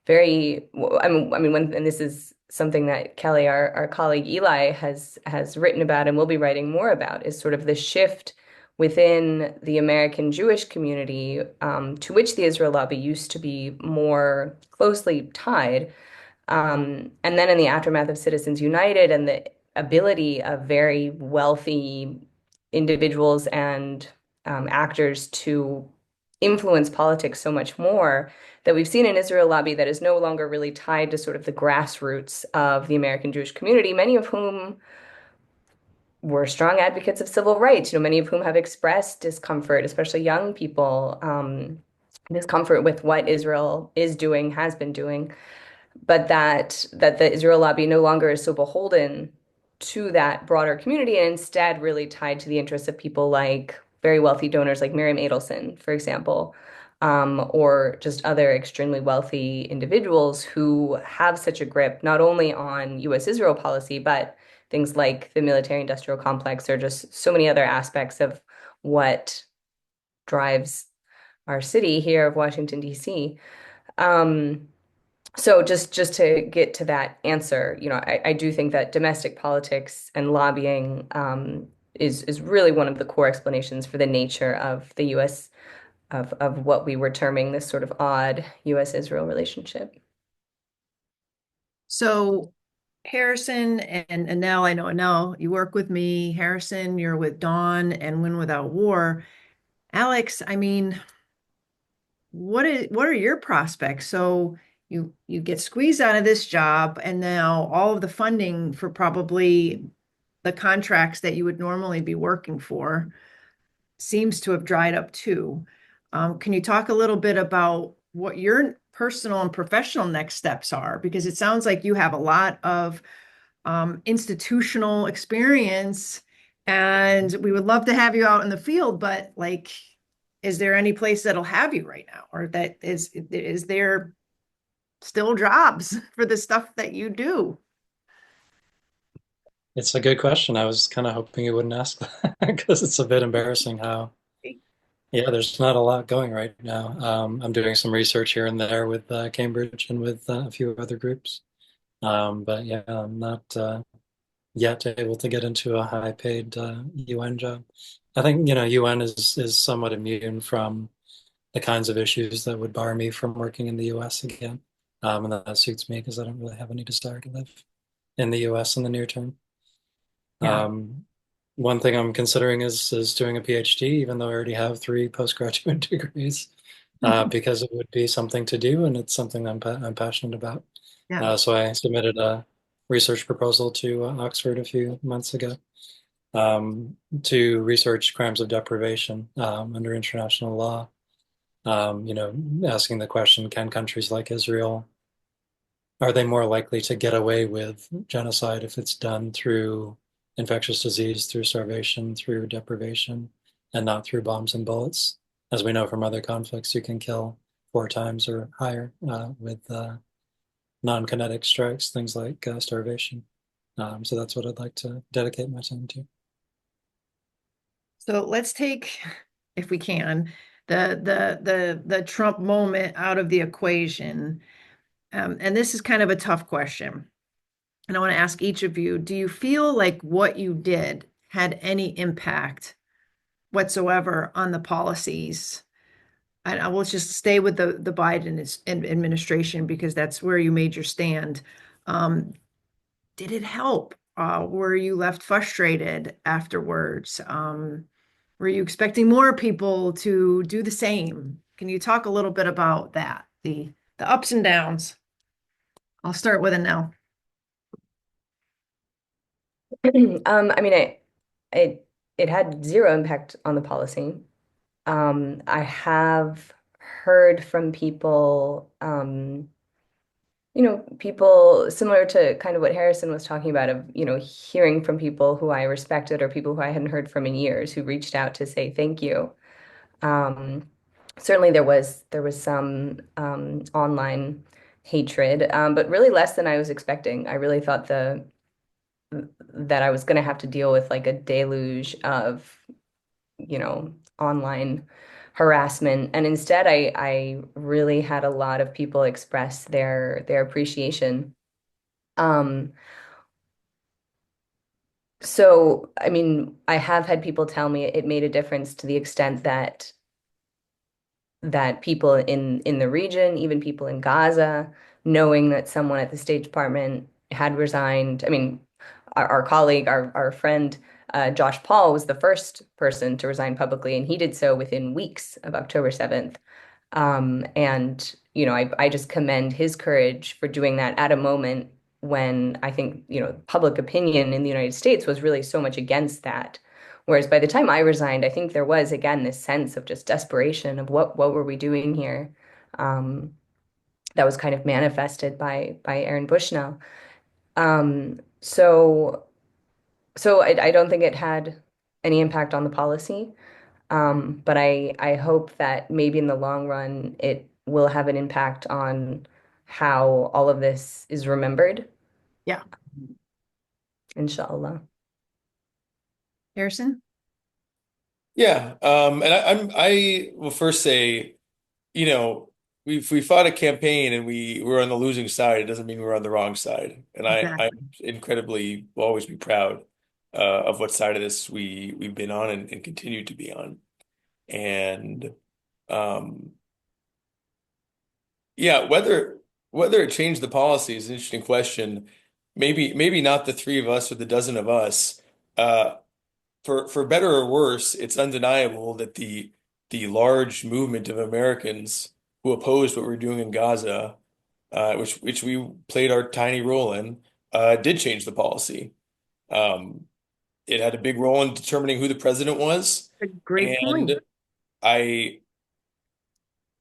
and this is something that Kelley, our colleague Eli, has written about and will be writing more about, is sort of the shift within the American Jewish community, to which the Israel lobby used to be more closely tied. And then in the aftermath of Citizens United and the ability of very wealthy individuals and actors to influence politics so much more, that we've seen an Israel lobby that is no longer really tied to sort of the grassroots of the American Jewish community, many of whom were strong advocates of civil rights, many of whom have expressed discomfort, especially young people, discomfort with what Israel is doing, has been doing, but that the Israel lobby no longer is so beholden to that broader community and instead really tied to the interests of people like very wealthy donors like Miriam Adelson, for example, or just other extremely wealthy individuals who have such a grip not only on U.S.-Israel policy, but things like the military-industrial complex or just so many other aspects of what drives our city here of Washington, D.C. So just to get to that answer, I do think that domestic politics and lobbying is really one of the core explanations for the nature of the U.S. of what we were terming this sort of odd U.S.-Israel relationship. So Harrison and Annelle, I know Annelle, you work with me. Harrison, you're with Dawn and Win Without War. Alex, what are your prospects? So you get squeezed out of this job, and now all of the funding for probably the contracts that you would normally be working for seems to have dried up too. Can you talk a little bit about what your personal and professional next steps are? Because it sounds like you have a lot of institutional experience, and we would love to have you out in the field, but is there any place that'll have you right now? Or is there still jobs for the stuff that you do? It's a good question. I was kind of hoping you wouldn't ask that because it's a bit embarrassing how, yeah, there's not a lot going right now. I'm doing some research here and there with Cambridge and with a few other groups. But yeah, I'm not yet able to get into a high-paid UN job. I think, UN is somewhat immune from the kinds of issues that would bar me from working in the U.S. again. And that suits me because I don't really have any desire to live in the U.S. in the near term. Yeah. One thing I'm considering is doing a PhD, even though I already have 3 postgraduate degrees, because it would be something to do, and it's something I'm passionate about. Yeah. So I submitted a research proposal to Oxford a few months ago to research crimes of deprivation under international law. Asking the question, can countries like Israel, are they more likely to get away with genocide if it's done through infectious disease, through starvation, through deprivation, and not through bombs and bullets? As we know from other conflicts, you can kill 4 times or higher with non-kinetic strikes, things like starvation. So that's what I'd like to dedicate my time to. So let's take, if we can, the Trump moment out of the equation. And this is kind of a tough question. And I want to ask each of you, do you feel like what you did had any impact whatsoever on the policies? And I will just stay with the Biden administration because that's where you made your stand. Did it help? Were you left frustrated afterwards? Were you expecting more people to do the same? Can you talk a little bit about that, the ups and downs? I'll start with Annelle. I mean, it had zero impact on the policy. I have heard from people, people similar to kind of what Harrison was talking about of, hearing from people who I respected or people who I hadn't heard from in years who reached out to say thank you. Certainly there was some online hatred, but really less than I was expecting. I really thought that I was going to have to deal with like a deluge of, online harassment. And instead, I really had a lot of people express their appreciation. Um, so, I mean, I have had people tell me it made a difference to the extent that people in the region, even people in Gaza, knowing that someone at the State Department had resigned. I mean, our colleague, our friend, Josh Paul was the first person to resign publicly, and he did so within weeks of October 7th. And I just commend his courage for doing that at a moment when I think, public opinion in the United States was really so much against that. Whereas by the time I resigned, I think there was again this sense of just desperation of what were we doing here? Um, that was kind of manifested by Aaron Bushnell. So I don't think it had any impact on the policy. But I hope that maybe in the long run, it will have an impact on how all of this is remembered, Yeah. inshallah. Harrison? Yeah. And I will first say, we fought a campaign and we were on the losing side. It doesn't mean we're on the wrong side. And I Exactly. incredibly will always be proud of what side of this we've been on and continue to be on. And um, yeah, whether it changed the policy is an interesting question. Maybe not the 3 of us or the dozen of us. For better or worse, it's undeniable that the large movement of Americans who opposed what we're doing in Gaza, which we played our tiny role in, did change the policy. Um, it had a big role in determining who the president was, A great point. and I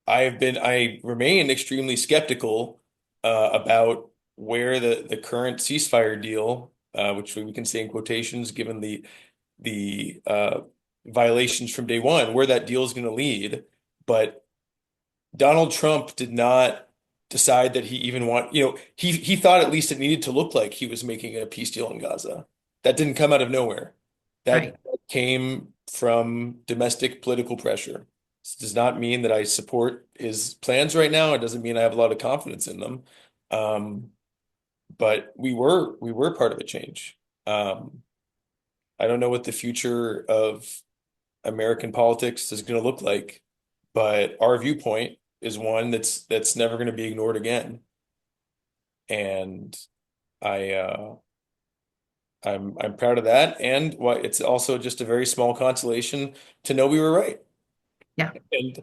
I remain extremely skeptical about where the current ceasefire deal, which we can say in quotations, given the violations from day one, where that deal is going to lead. But Donald Trump did not decide that he even he thought at least it needed to look like he was making a peace deal in Gaza. That didn't come out of nowhere. Right. That came from domestic political pressure. This does not mean that I support his plans right now. It doesn't mean I have a lot of confidence in them. Um, but we were part of a change. I don't know what the future of American politics is going to look like, but our viewpoint is one that's never going to be ignored again. And I I'm proud of that. And it's also just a very small consolation to know we were right. Yeah. And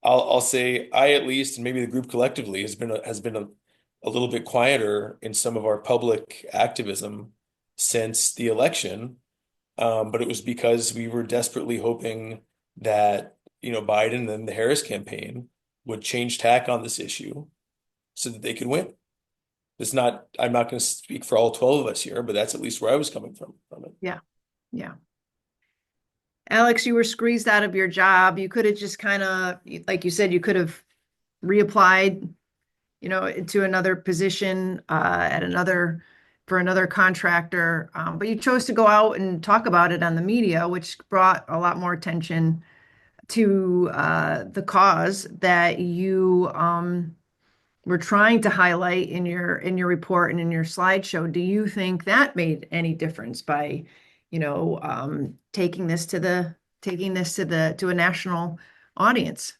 I'll say I, at least, and maybe the group collectively, has been a little bit quieter in some of our public activism since the election. But it was because we were desperately hoping that, Biden and the Harris campaign would change tack on this issue so that they could win. I'm not going to speak for all 12 of us here, but that's at least where I was coming from it. Yeah. Yeah. Alex, you were squeezed out of your job. You could have just kind of, like you said, you could have reapplied, to another position for another contractor. But you chose to go out and talk about it on the media, which brought a lot more attention to the cause that you were trying to highlight in your report and in your slideshow. Do you think that made any difference by, taking this to a national audience?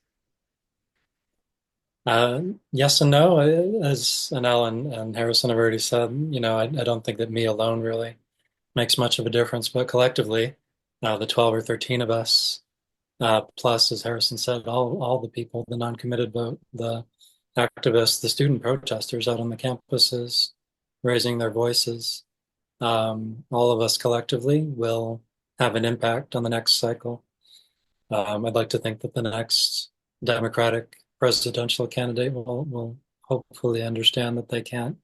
Yes and no. As Annelle and Harrison have already said, I don't think that me alone really makes much of a difference, but collectively, the 12 or 13 of us, plus, as Harrison said, all the people, the non-committed vote, the activists, the student protesters out on the campuses, raising their voices, all of us collectively will have an impact on the next cycle. I'd like to think that the next Democratic presidential candidate will hopefully understand that they can't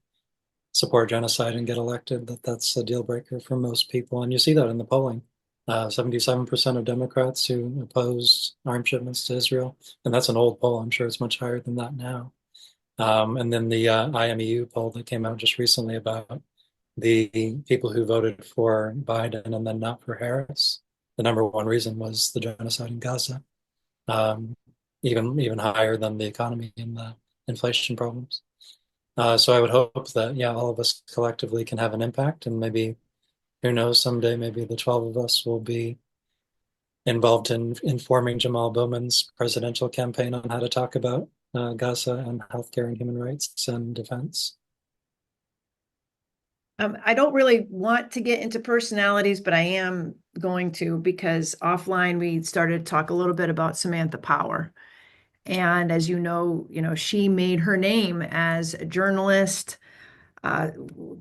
support genocide and get elected, that's a deal breaker for most people. And you see that in the polling. 77% of Democrats who oppose arms shipments to Israel, and that's an old poll. I'm sure it's much higher than that now. And then the IMEU poll that came out just recently about the people who voted for Biden and then not for Harris, the number one reason was the genocide in Gaza, even higher than the economy and the inflation problems. So I would hope that, all of us collectively can have an impact, and maybe, who knows, someday maybe the 12 of us will be involved in informing Jamal Bowman's presidential campaign on how to talk about Gaza and healthcare and human rights and defense. I don't really want to get into personalities, but I am going to, because offline we started to talk a little bit about Samantha Power. And as you know, she made her name as a journalist,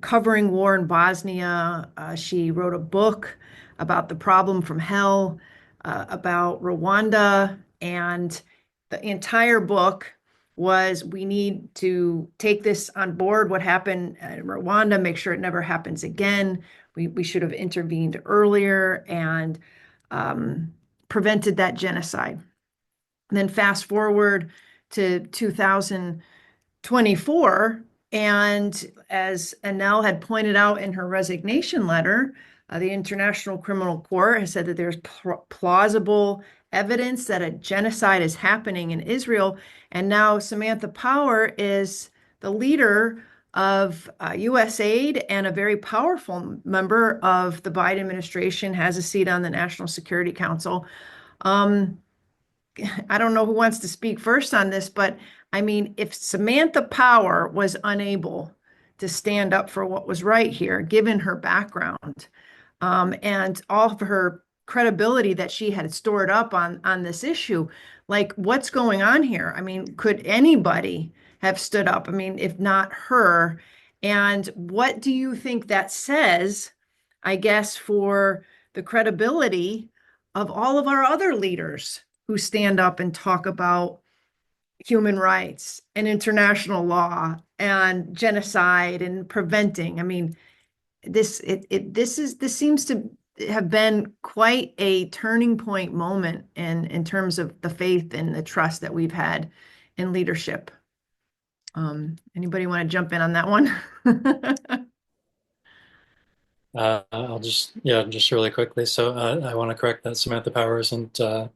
covering war in Bosnia. She wrote a book about the problem from hell, about Rwanda, and the entire book was, we need to take this on board, what happened in Rwanda, make sure it never happens again. We should have intervened earlier and prevented that genocide. And then fast forward to 2024, and as Annelle had pointed out in her resignation letter, the International Criminal Court has said that there's plausible evidence that a genocide is happening in Israel. And now Samantha Power is the leader of USAID and a very powerful member of the Biden administration, has a seat on the National Security Council. I don't know who wants to speak first on this, but I mean, if Samantha Power was unable to stand up for what was right here, given her background, and all of her credibility that she had stored up on this issue, like, what's going on here? I mean, could anybody have stood up? I mean, if not her. And what do you think that says, I guess, for the credibility of all of our other leaders who stand up and talk about human rights and international law and genocide and preventing? I mean, this seems to have been quite a turning point moment in terms of the faith and the trust that we've had in leadership. Anybody want to jump in on that one? I'll just really quickly. So I want to correct that Samantha Power isn't the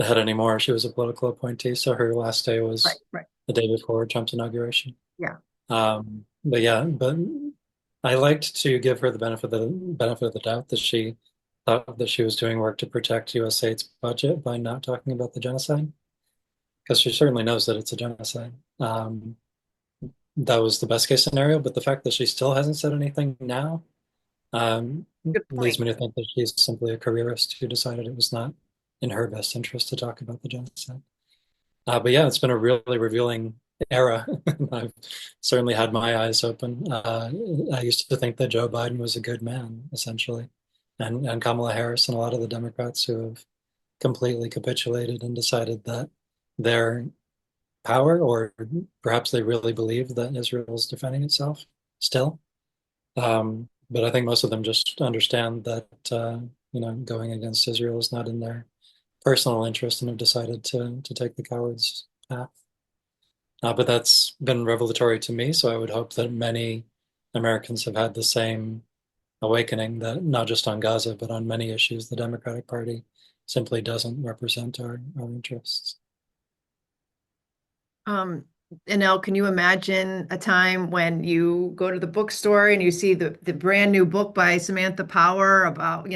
head anymore. She was a political appointee, so her last day was right. the day before Trump's inauguration. Yeah. But I liked to give her the benefit of the doubt that she thought that she was doing work to protect USAID's budget by not talking about the genocide. because she certainly knows that it's a genocide. That was the best case scenario, but the fact that she still hasn't said anything now Good leads point. me to think that she's simply a careerist who decided it was not in her best interest to talk about the genocide. But yeah, it's been a really revealing era. I've certainly had my eyes open. I used to think that Joe Biden was a good man, essentially, and Kamala Harris and a lot of the Democrats who have completely capitulated and decided that their power, or perhaps they really believe that Israel is defending itself still. But I think most of them just understand that going against Israel is not in their personal interest and have decided to take the coward's path. But that's been revelatory to me, so I would hope that many Americans have had the same awakening, that not just on Gaza, but on many issues, the Democratic Party simply doesn't represent our interests. Annelle, can you imagine a time when you go to the bookstore and you see the brand new book by Samantha Power about,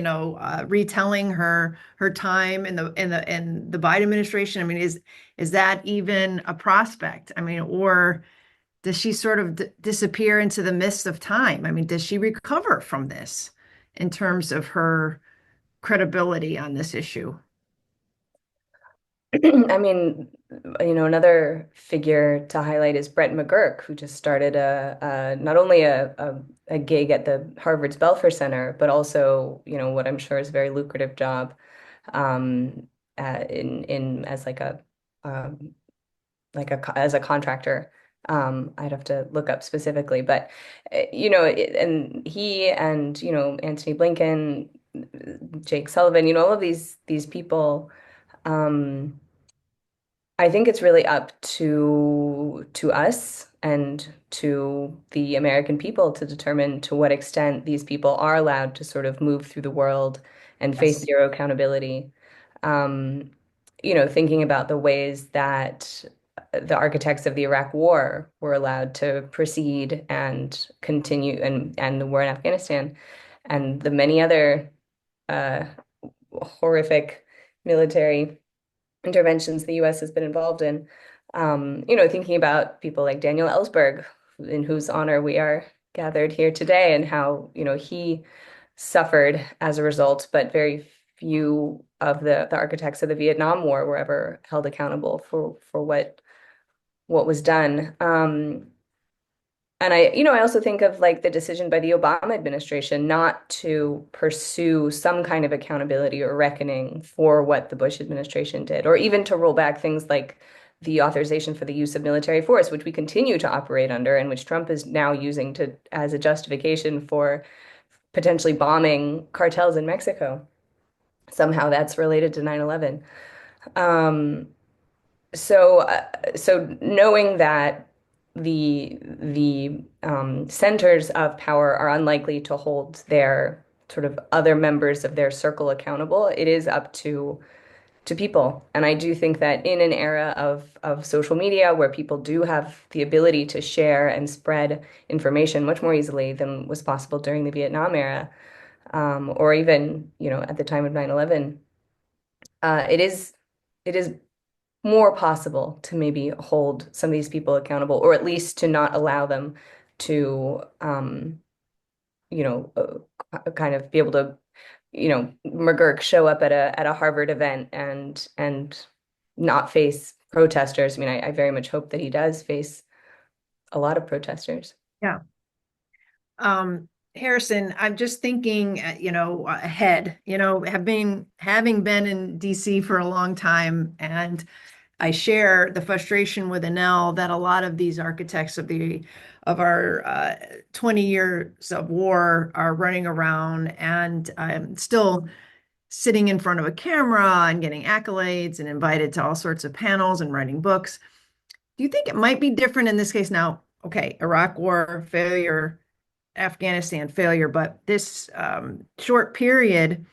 retelling her time in the Biden administration? I mean, is that even a prospect? I mean, or does she sort of disappear into the mist of time? I mean, does she recover from this in terms of her credibility on this issue? I mean, another figure to highlight is Brett McGurk, who just started not only a gig at the Harvard's Belfer Center, but also, what I'm sure is a very lucrative job in as as a contractor. I'd have to look up specifically, but and he and Antony Blinken, Jake Sullivan, all of these people. I think it's really up to us and to the American people to determine to what extent these people are allowed to sort of move through the world and face Yes. zero accountability. Um, Thinking about the ways that the architects of the Iraq War were allowed to proceed and continue, and the war in Afghanistan, and the many other uh, horrific military interventions the US has been involved in. Thinking about people like Daniel Ellsberg, in whose honor we are gathered here today, and how, he suffered as a result, but very few of the architects of the Vietnam War were ever held accountable for what was done. And I also think of like the decision by the Obama administration not to pursue some kind of accountability or reckoning for what the Bush administration did, or even to roll back things like the authorization for the use of military force, which we continue to operate under and which Trump is now using as a justification for potentially bombing cartels in Mexico. Somehow that's related to 9/11. Um, so knowing that the centers of power are unlikely to hold their sort of other members of their circle accountable, it is up to people. And I do think that in an era of social media where people do have the ability to share and spread information much more easily than was possible during the Vietnam era, or even, at the time of 9/11, it is more possible to maybe hold some of these people accountable, or at least to not allow them to, kind of be able to, McGurk show up at a Harvard event and not face protesters. I mean, I very much hope that he does face a lot of protesters. Yeah. Harrison, I'm just thinking, ahead, having been in DC for a long time, and I share the frustration with Annelle that a lot of these architects of our 20 years of war are running around and still sitting in front of a camera and getting accolades and invited to all sorts of panels and writing books. Do you think it might be different in this case now? Okay, Iraq war failure, Afghanistan failure, but this short period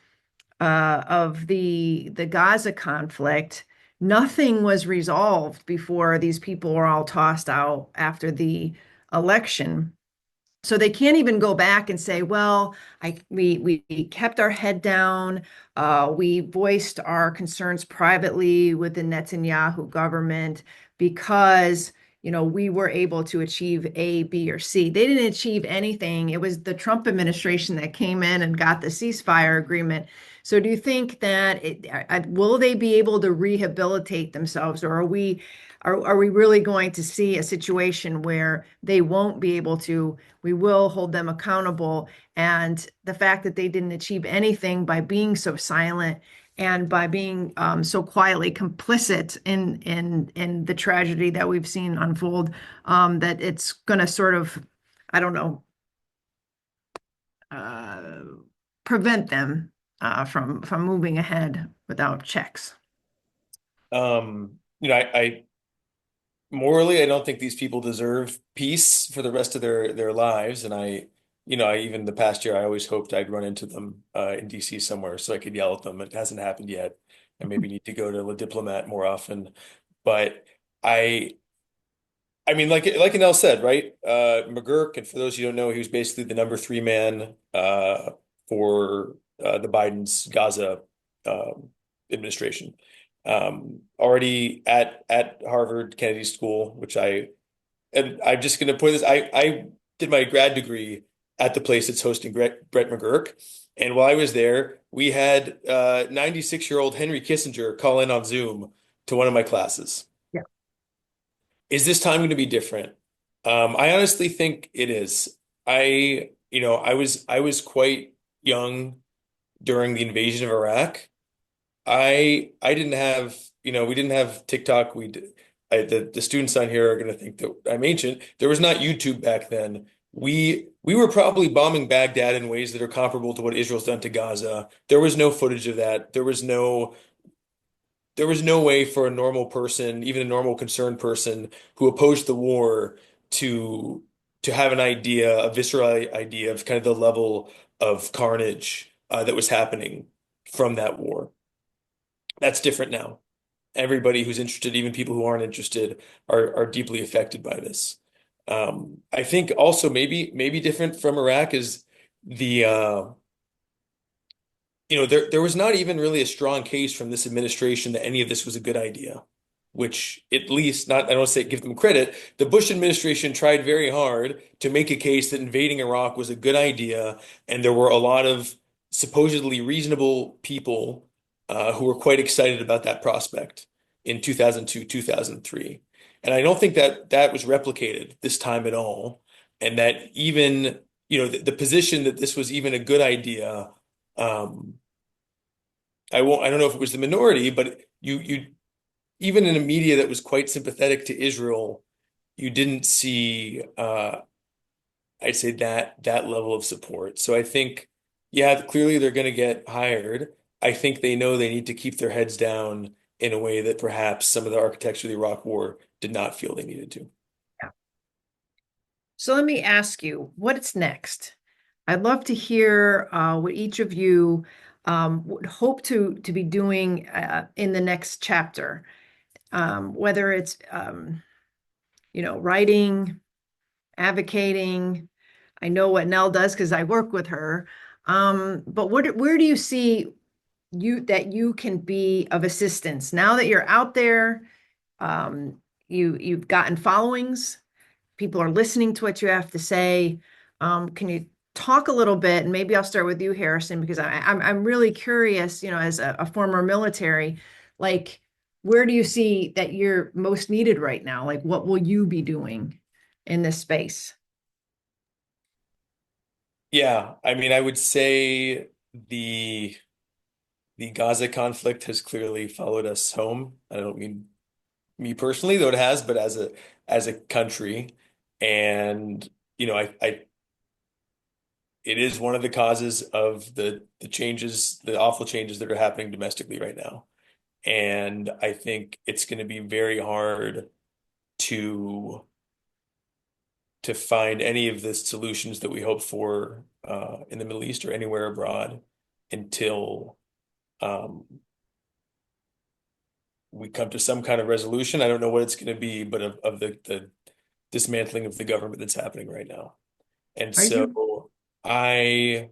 of the Gaza conflict, nothing was resolved before these people were all tossed out after the election. So they can't even go back and say, well, we kept our head down. We voiced our concerns privately with the Netanyahu government because, we were able to achieve A, B, or C. They didn't achieve anything. It was the Trump administration that came in and got the ceasefire agreement. So do you think that will they be able to rehabilitate themselves, or are we really going to see a situation where they won't be able to? We will hold them accountable. And the fact that they didn't achieve anything by being so silent and by being so quietly complicit in the tragedy that we've seen unfold, that it's going to sort of, I don't know, prevent them from moving ahead without checks. I morally, I don't think these people deserve peace for the rest of their lives. And I even the past year, I always hoped I'd run into them in DC somewhere so I could yell at them. It hasn't happened yet. I maybe need to go to the diplomat more often. But I mean, like Annelle said, right? McGurk, and for those who don't know, he was basically the number 3 man for the Biden's Gaza administration. Already at Harvard Kennedy School, and I'm just going to put this. I did my grad degree at the place that's hosting Brett McGurk, and while I was there, we had 96-year-old Henry Kissinger call in on Zoom to one of my classes. Yeah. Is this time going to be different? I honestly think it is. I was quite young during the invasion of Iraq. I didn't have, we didn't have TikTok. The students on here are going to think that I'm ancient. There was not YouTube back then. We were probably bombing Baghdad in ways that are comparable to what Israel's done to Gaza. There was no footage of that. There was no way for a normal person, even a normal concerned person who opposed the war to have an idea, a visceral idea of kind of the level of carnage that was happening from that war. That's different now. Everybody who's interested, even people who aren't interested, are deeply affected by this. I think also maybe different from Iraq is the there was not even really a strong case from this administration that any of this was a good idea, which at least not, I don't want to say give them credit. The Bush administration tried very hard to make a case that invading Iraq was a good idea, and there were a lot of supposedly reasonable people who were quite excited about that prospect in 2002, 2003. And I don't think that was replicated this time at all. And that even, the position that this was even a good idea, I don't know if it was the minority, but you even in a media that was quite sympathetic to Israel, you didn't see, I'd say that level of support. So I think, yeah, clearly they're going to get hired. I think they know they need to keep their heads down in a way that perhaps some of the architects of the Iraq War did not feel they needed to. Yeah. So let me ask you, what's next? I'd love to hear what each of you would hope to be doing in the next chapter, whether it's writing, advocating. I know what Nell does because I work with her. But where do you see that you can be of assistance now that you're out there? You've gotten followings. People are listening to what you have to say. Can you talk a little bit? And maybe I'll start with you, Harrison, because I'm really curious. As a former military, like, where do you see that you're most needed right now? Like, what will you be doing in this space? Yeah, I mean, I would say the Gaza conflict has clearly followed us home. I don't mean me personally, though it has, but as a country. And it is one of the causes of the changes, the awful changes that are happening domestically right now. And I think it's going to be very hard to find any of the solutions that we hope for in the Middle East or anywhere abroad until we come to some kind of resolution. I don't know what it's going to be, but of the dismantling of the government that's happening right now. And Are you? so I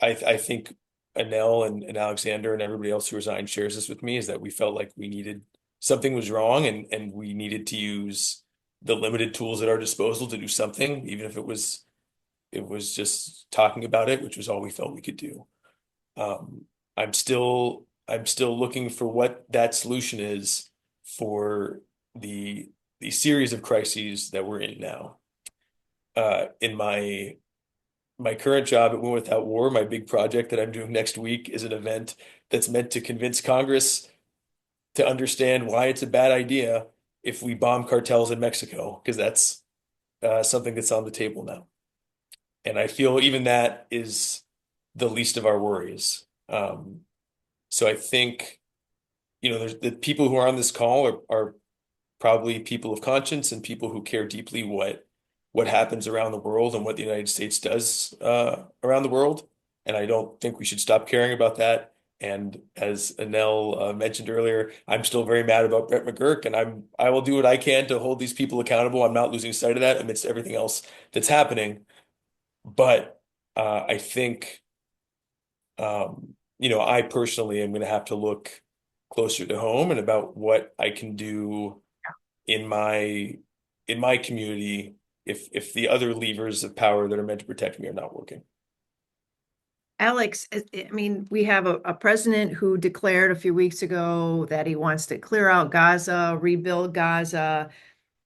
I think Annelle and Alexander and everybody else who resigned shares this with me, is that we felt like we needed something was wrong, and we needed to use the limited tools at our disposal to do something, even if it was just talking about it, which was all we felt we could do. Um, I'm still looking for what that solution is for the series of crises that we're in now. In my current job at Win Without War, my big project that I'm doing next week is an event that's meant to convince Congress to understand why it's a bad idea if we bomb cartels in Mexico, because that's something that's on the table now. And I feel even that is the least of our worries. So I think, there's the people who are on this call are probably people of conscience and people who care deeply what happens around the world and what the United States does around the world. And I don't think we should stop caring about that. And as Annelle mentioned earlier, I'm still very mad about Brett McGurk, and I will do what I can to hold these people accountable. I'm not losing sight of that amidst everything else that's happening. But I think, I personally am going to have to look closer to home and about what I can do in my community if the other levers of power that are meant to protect me are not working. Alex, I mean, we have a president who declared a few weeks ago that he wants to clear out Gaza, rebuild Gaza.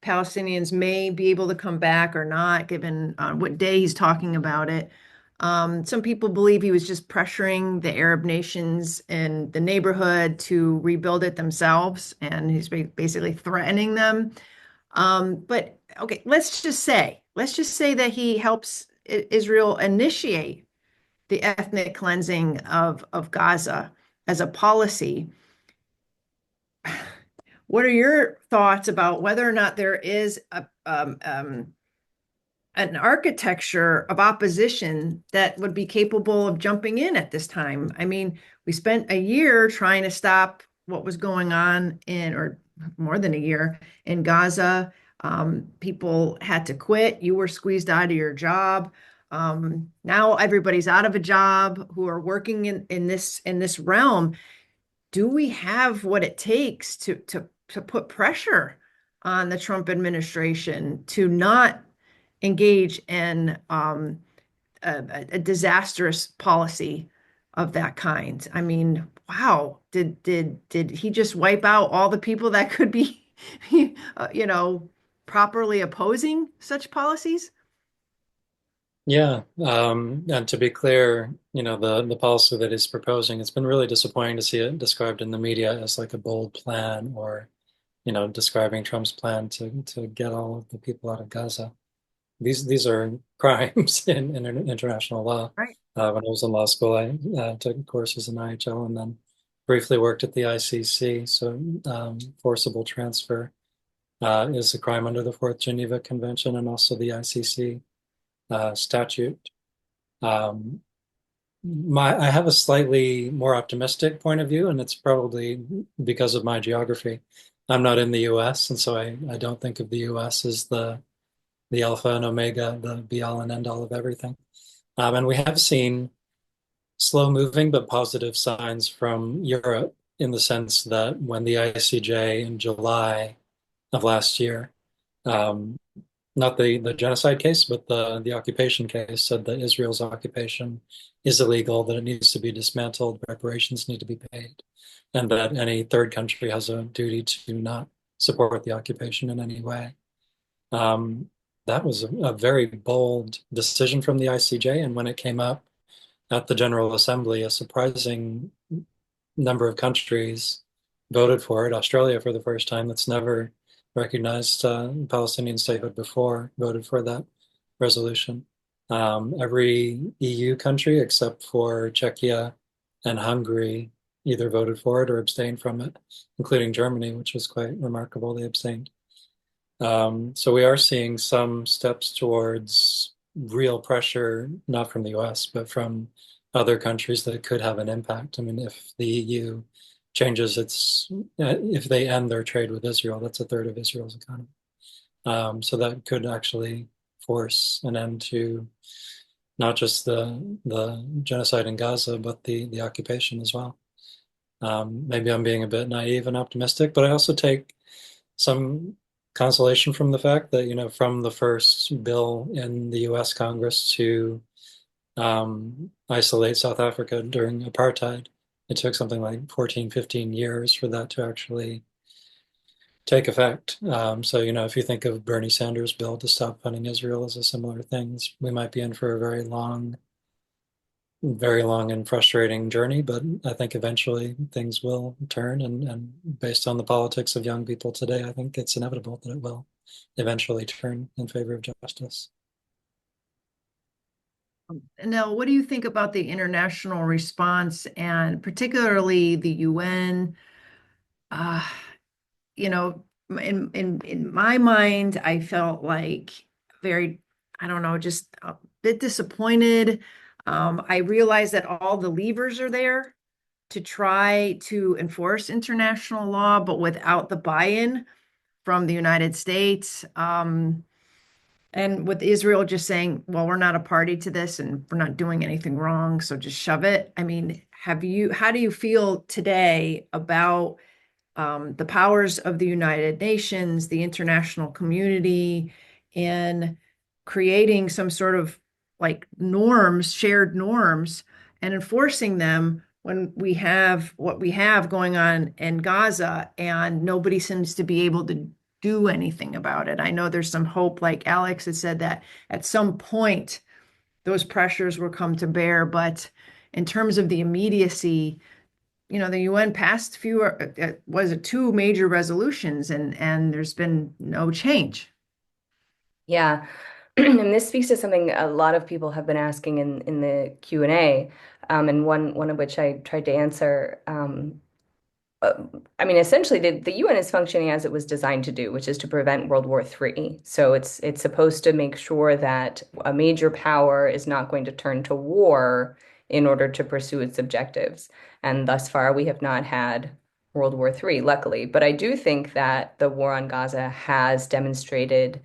Palestinians may be able to come back or not, given what day he's talking about it. Some people believe he was just pressuring the Arab nations in the neighborhood to rebuild it themselves, and he's basically threatening them. But okay, let's just say that he helps Israel initiate the ethnic cleansing of Gaza as a policy. What are your thoughts about whether or not there is an architecture of opposition that would be capable of jumping in at this time? I mean, we spent a year trying to stop what was going on or more than a year, in Gaza. People had to quit. You were squeezed out of your job. Now everybody's out of a job who are working in this realm. Do we have what it takes to put pressure on the Trump administration to not engage in a disastrous policy of that kind? I mean, wow, did he just wipe out all the people that could be, properly opposing such policies? Yeah, and to be clear, the policy that he's proposing, it's been really disappointing to see it described in the media as like a bold plan, or, describing Trump's plan to get all of the people out of Gaza. These are crimes in international law. Right. When I was in law school, I took courses in IHL and then briefly worked at the ICC. So forcible transfer is a crime under the Fourth Geneva Convention and also the ICC statute. I have a slightly more optimistic point of view, and it's probably because of my geography. I'm not in the US, and so I don't think of the US as the alpha and omega, the be all and end all of everything. And we have seen slow moving but positive signs from Europe, in the sense that when the ICJ in July of last year, not the genocide case, but the occupation case, said that Israel's occupation is illegal, that it needs to be dismantled, reparations need to be paid, and that any third country has a duty to not support the occupation in any way. That was a very bold decision from the ICJ, and when it came up at the General Assembly, a surprising number of countries voted for it. Australia, for the first time, that's never recognized Palestinian statehood before, voted for that resolution. Every EU country except for Czechia and Hungary either voted for it or abstained from it, including Germany, which was quite remarkable. They abstained. So we are seeing some steps towards real pressure, not from the US, but from other countries that could have an impact. I mean, if the EU changes if they end their trade with Israel, that's a third of Israel's economy. So that could actually force an end to not just the genocide in Gaza, but the occupation as well. Maybe I'm being a bit naive and optimistic, but I also take some consolation from the fact that, from the first bill in the US Congress to isolate South Africa during apartheid, it took something like 14, 15 years for that to actually take effect. So, if you think of Bernie Sanders' bill to stop funding Israel as a similar thing, we might be in for a very long and frustrating journey, but I think eventually things will turn, and based on the politics of young people today, I think it's inevitable that it will eventually turn in favor of justice. Annelle, what do you think about the international response, and particularly the UN? In my mind, I felt like very, I don't know, just a bit disappointed. I realized that all the levers are there to try to enforce international law, but without the buy-in from the United States. And with Israel just saying, well, we're not a party to this and we're not doing anything wrong, so just shove it. I mean, how do you feel today about the powers of the United Nations, the international community, in creating some sort of like norms, shared norms, and enforcing them when we have what we have going on in Gaza and nobody seems to be able to do anything about it? I know there's some hope, like Alex had said, that at some point those pressures will come to bear, but in terms of the immediacy, the UN passed two major resolutions, and there's been no change. Yeah. And this speaks to something a lot of people have been asking in the Q&A, and one of which I tried to answer. I mean, essentially, the UN is functioning as it was designed to do, which is to prevent World War III. So it's supposed to make sure that a major power is not going to turn to war in order to pursue its objectives. And thus far, we have not had World War III, luckily. But I do think that the war on Gaza has demonstrated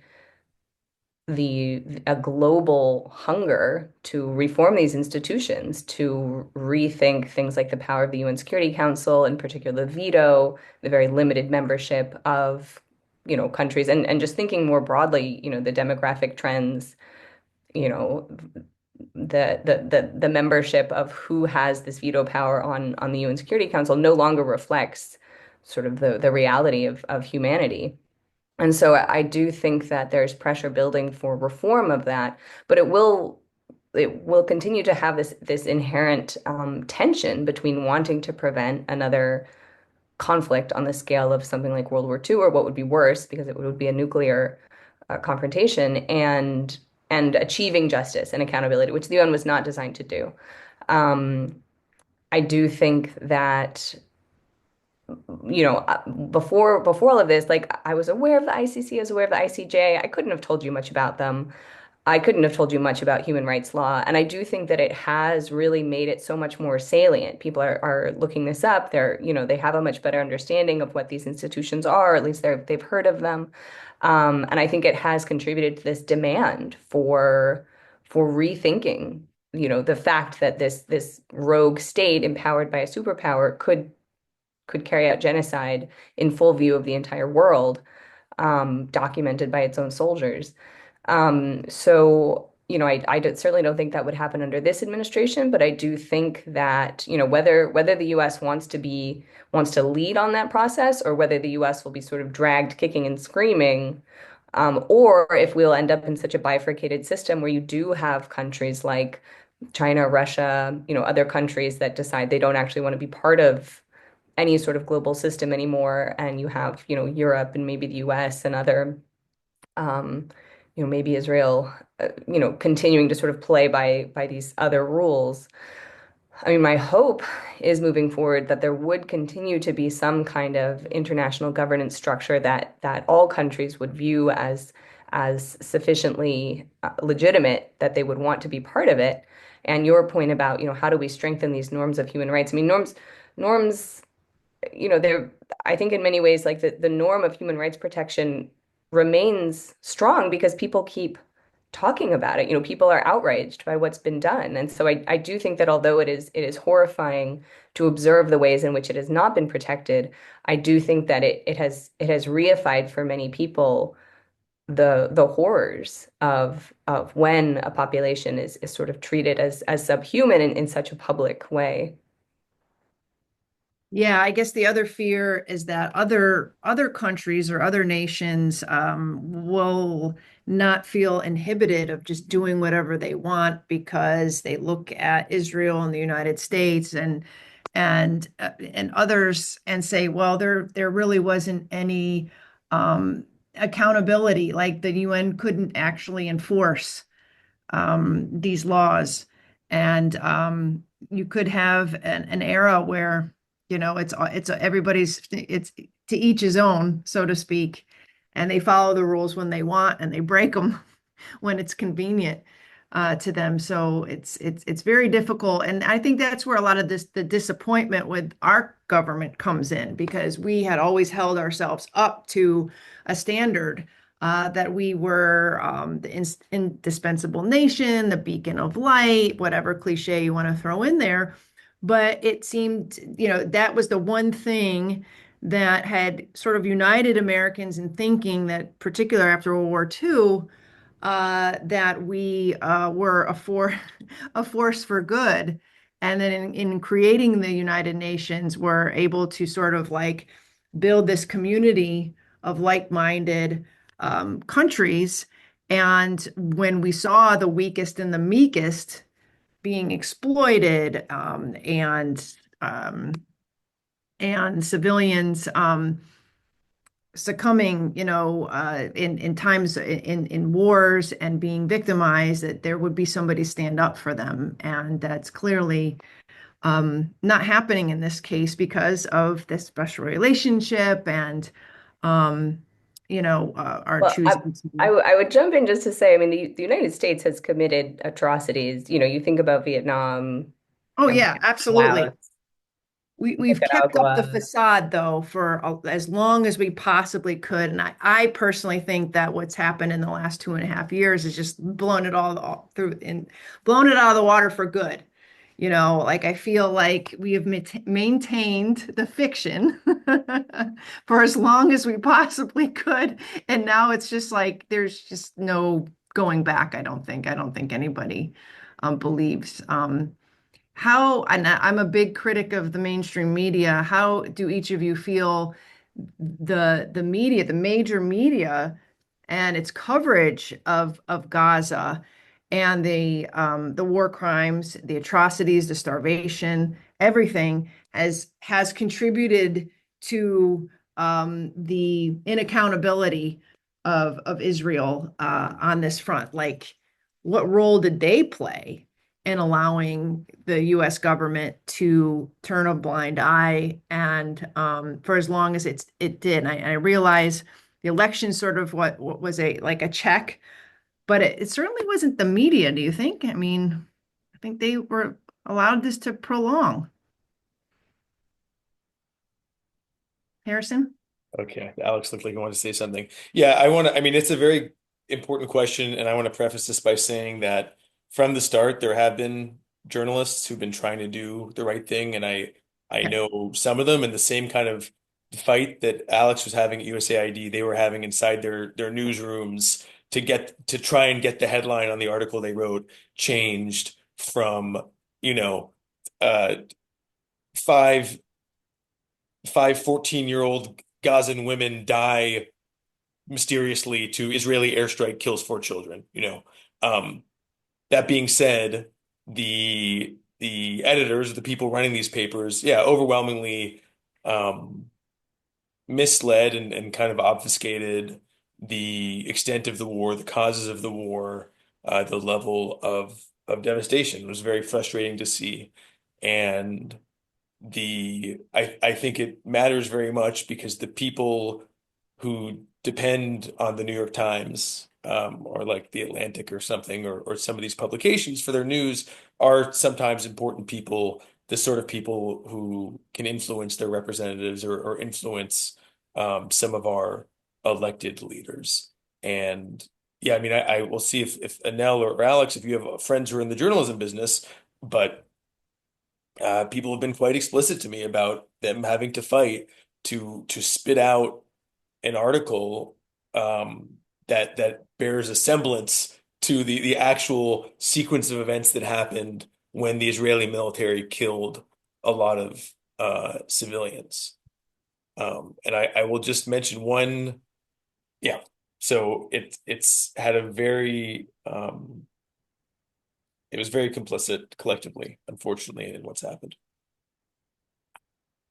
a global hunger to reform these institutions, to rethink things like the power of the UN Security Council, in particular the veto, the very limited membership of, countries, and just thinking more broadly, the demographic trends, the membership of who has this veto power on the UN Security Council no longer reflects sort of the reality of humanity. And so I do think that there's pressure building for reform of that, but it will continue to have this inherent tension between wanting to prevent another conflict on the scale of something like World War II, or what would be worse, because it would be a nuclear confrontation, and achieving justice and accountability, which the UN was not designed to do. I do think that before all of this, like, I was aware of the ICC, I was aware of the ICJ. I couldn't have told you much about them. I couldn't have told you much about human rights law. And I do think that it has really made it so much more salient. People are looking this up. They have a much better understanding of what these institutions are, or at least they've heard of them. And I think it has contributed to this demand for rethinking, the fact that this rogue state empowered by a superpower could carry out genocide in full view of the entire world, documented by its own soldiers. So, certainly don't think that would happen under this administration, but I do think that, whether the US wants to lead on that process, or whether the US will be sort of dragged kicking and screaming, or if we'll end up in such a bifurcated system where you do have countries like China, Russia, other countries that decide they don't actually want to be part of any sort of global system anymore, and you have, Europe and maybe the US and other, maybe Israel, continuing to sort of play by these other rules. I mean, my hope is moving forward that there would continue to be some kind of international governance structure that all countries would view as sufficiently legitimate that they would want to be part of it. And your point about, how do we strengthen these norms of human rights? I mean, norms, they're, I think in many ways, like the norm of human rights protection remains strong because people keep talking about it. People are outraged by what's been done. And so I do think that although it is horrifying to observe the ways in which it has not been protected, I do think that it has reified for many people the horrors of when a population is sort of treated as subhuman in such a public way. Yeah, I guess the other fear is that other countries or other nations will not feel inhibited of just doing whatever they want because they look at Israel and the United States and others and say, well, there really wasn't any accountability, like the UN couldn't actually enforce these laws. And you could have an era where, it's everybody's, it's to each his own, so to speak, and they follow the rules when they want and they break them when it's convenient to them. So it's very difficult, and I think that's where a lot of the disappointment with our government comes in, because we had always held ourselves up to a standard that we were the indispensable nation, the beacon of light, whatever cliche you want to throw in there. But it seemed, that was the one thing that had sort of united Americans in thinking that, particularly after World War II, that we were a force for good. And then in creating the United Nations, we're able to sort of like build this community of like-minded countries. And when we saw the weakest and the meekest being exploited, and civilians succumbing, in times in wars and being victimized, that there would be somebody stand up for them, and that's clearly not happening in this case because of this special relationship and our Well, choosing to. I would jump in just to say, I mean, the United States has committed atrocities. You think about Vietnam, Oh yeah, Cambodia, absolutely. Laos, We've kept up the Nicaragua. facade though for as long as we possibly could, and I personally think that what's happened in the last 2.5 years is just blown it all through and blown it out of the water for good. Like I feel like we have maintained the fiction for as long as we possibly could, and now it's just like there's just no going back. I don't think. I don't think anybody believes. How, and I'm a big critic of the mainstream media. How do each of you feel the media, the major media, and its coverage of Gaza and the war crimes, the atrocities, the starvation, everything has contributed to the inaccountability of Israel on this front? Like, what role did they play in allowing the U.S. government to turn a blind eye, and for as long as it did? And I realize the election sort of what was a check, but it certainly wasn't the media. Do you think? I mean, I think they were allowed this to prolong. Harrison? Okay, Alex looked like he wanted to say something. Yeah, I mean, it's a very important question, and I want to preface this by saying that from the start, there have been journalists who've been trying to do the right thing, and I Yeah. know some of them in the same kind of fight that Alex was having at USAID, they were having inside their newsrooms to try and get the headline on the article they wrote changed from, you know, uh, five 14-year-old Gazan women die mysteriously to Israeli airstrike kills 4 children, That being said, the editors, the people running these papers, yeah, overwhelmingly um, misled and kind of obfuscated the extent of the war, the causes of the war, the level of devastation. It was very frustrating to see. And I think it matters very much because the people who depend on the New York Times or like the Atlantic or something or some of these publications for their news are sometimes important people, the sort of people who can influence their representatives or influence some of our elected leaders. And yeah, I mean, I will see if Annelle or Alex, if you have friends who are in the journalism business, but people have been quite explicit to me about them having to fight to spit out an article that bears a semblance to the actual sequence of events that happened when the Israeli military killed a lot of civilians. And I will just mention one, yeah. So it's had a very it was very complicit collectively, unfortunately, in what's happened.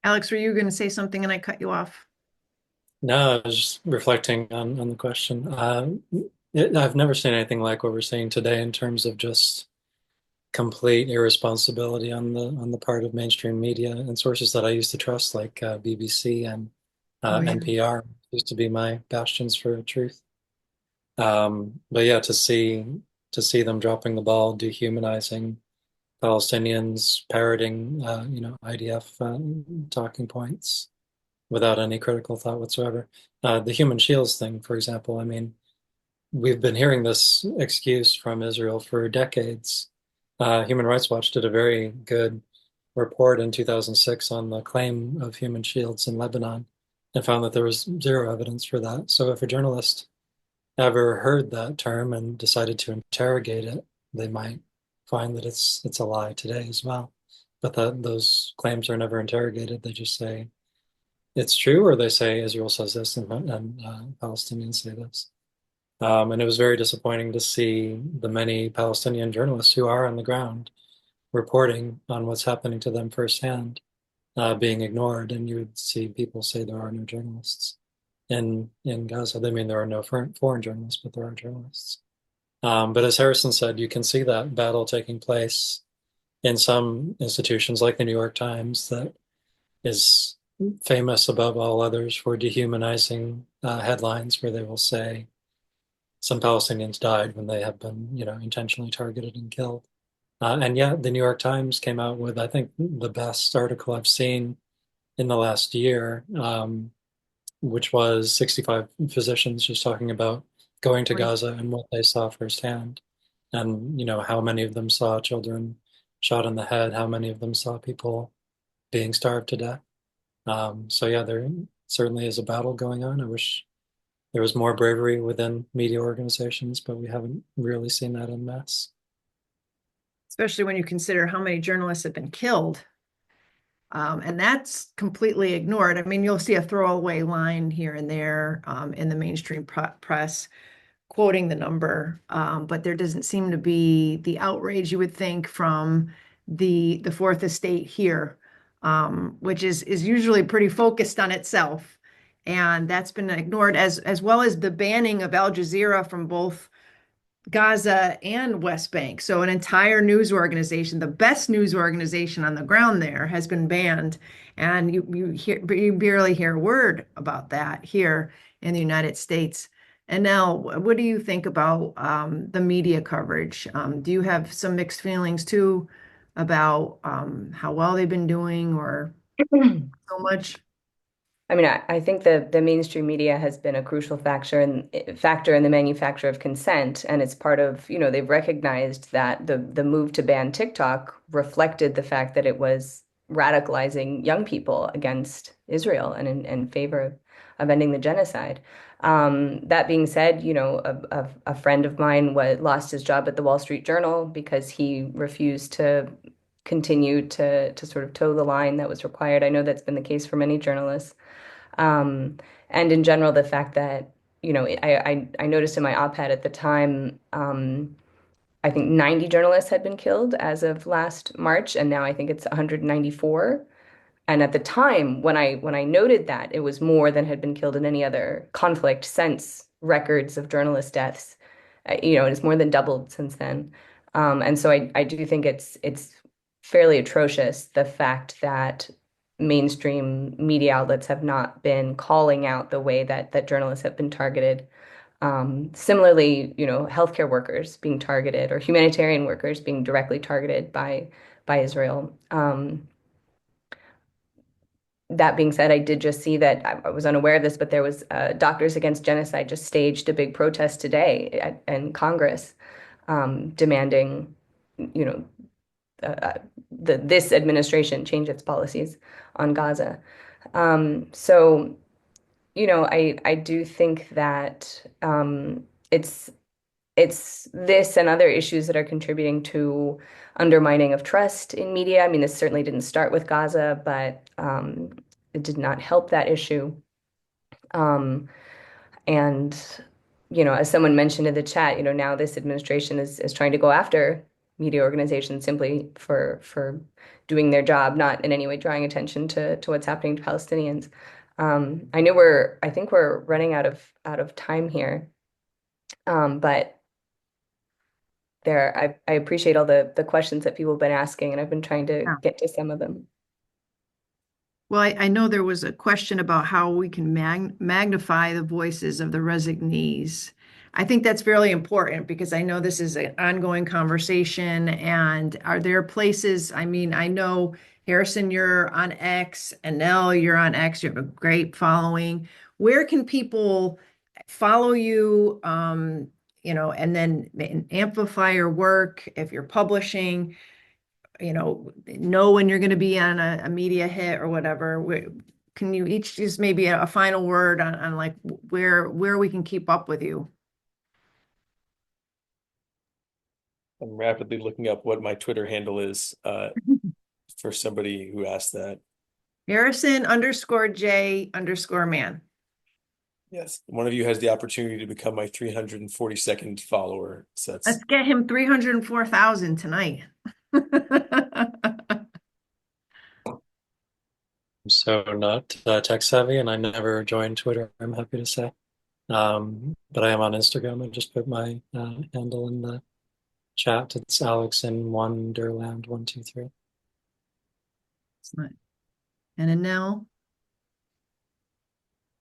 Alex, were you going to say something and I cut you off? No, I was just reflecting on the question. I've never seen anything like what we're seeing today in terms of just complete irresponsibility on the part of mainstream media and sources that I used to trust, like BBC and Oh, yeah. NPR used to be my bastions for truth. But yeah, to see them dropping the ball, dehumanizing Palestinians, parroting IDF talking points without any critical thought whatsoever. The human shields thing, for example, I mean, we've been hearing this excuse from Israel for decades. Human Rights Watch did a very good report in 2006 on the claim of human shields in Lebanon and found that there was zero evidence for that. So if a journalist ever heard that term and decided to interrogate it, they might find that it's a lie today as well. But that those claims are never interrogated. They just say it's true, or they say Israel says this and Palestinians say this. And it was very disappointing to see the many Palestinian journalists who are on the ground reporting on what's happening to them firsthand being ignored. And you would see people say there are no journalists in Gaza. They mean there are no foreign journalists, but there are journalists. But as Harrison said, you can see that battle taking place in some institutions like the New York Times that is famous above all others for dehumanizing headlines where they will say some Palestinians died when they have been, intentionally targeted and killed. And yet the New York Times came out with, I think, the best article I've seen in the last year, which was 65 physicians just talking about going to Gaza and what they saw firsthand. And, how many of them saw children shot in the head, how many of them saw people being starved to death. So yeah, there certainly is a battle going on. I wish there was more bravery within media organizations, but we haven't really seen that en masse. Especially when you consider how many journalists have been killed. And that's completely ignored. I mean, you'll see a throwaway line here and there in the mainstream press quoting the number, but there doesn't seem to be the outrage you would think from the Fourth Estate here, which is usually pretty focused on itself. And that's been ignored, as well as the banning of Al Jazeera from both Gaza and West Bank. So an entire news organization, the best news organization on the ground there, has been banned. And you barely hear a word about that here in the United States. And now, what do you think about the media coverage? Do you have some mixed feelings too about how well they've been doing or so much? I mean, I think the mainstream media has been a crucial factor in the manufacture of consent, and it's part of, they've recognized that the move to ban TikTok reflected the fact that it was radicalizing young people against Israel and in favor of ending the genocide. That being said, a friend of mine lost his job at the Wall Street Journal because he refused to continue to sort of toe the line that was required. I know that's been the case for many journalists. And in general, the fact that, I noticed in my op-ed at the time, I think 90 journalists had been killed as of last March, and now I think it's 194. And at the time, when I noted that, it was more than had been killed in any other conflict since records of journalist deaths. It's more than doubled since then. And so I do think it's fairly atrocious, the fact that mainstream media outlets have not been calling out the way that journalists have been targeted. Similarly, healthcare workers being targeted or humanitarian workers being directly targeted by Israel. that being said, I did just see that I was unaware of this, but there was Doctors Against Genocide just staged a big protest today in Congress, demanding, you know, this administration change its policies on Gaza. So, you know, I do think that it's this and other issues that are contributing to undermining of trust in media. I mean, this certainly didn't start with Gaza, but it did not help that issue. And, you know, as someone mentioned in the chat, you know, now this administration is trying to go after media organizations simply for doing their job, not in any way drawing attention to what's happening to Palestinians. I think we're running out of time here. But I appreciate all the questions that people have been asking, and I've been trying to get to some of them. Well, I know there was a question about how we can magnify the voices of the resignees. I think that's fairly important because I know this is an ongoing conversation. And are there places, I mean, I know Harrison, you're on X, Annelle, you're on X, you have a great following. Where can people follow you, you know, and then amplify your work if you're publishing? You know when you're going to be on a media hit or whatever. Can you each just maybe a final word on like where we can keep up with you? I'm rapidly looking up what my Twitter handle is for somebody who asked that. Harrison_J_man. Yes, one of you has the opportunity to become my 342nd follower. So that's Let's get him 304,000 tonight. So not tech savvy, and I never joined Twitter, I'm happy to say. But I am on Instagram. I just put my handle in the chat. It's Alex in Wonderland 123. Excellent. And Annelle?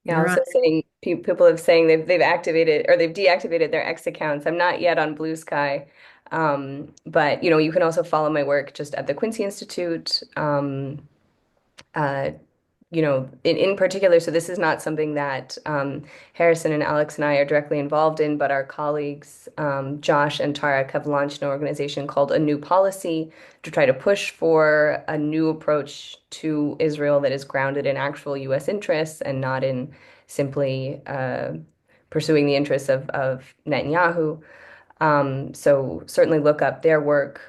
Yeah, also saying people have saying they've activated or they've deactivated their X accounts. I'm not yet on Blue Sky, but you know you can also follow my work just at the Quincy Institute. You know, in particular, so this is not something that Harrison and Alex and I are directly involved in, but our colleagues, Josh and Tarek, have launched an organization called A New Policy to try to push for a new approach to Israel that is grounded in actual U.S. interests and not in simply pursuing the interests of Netanyahu. So certainly look up their work.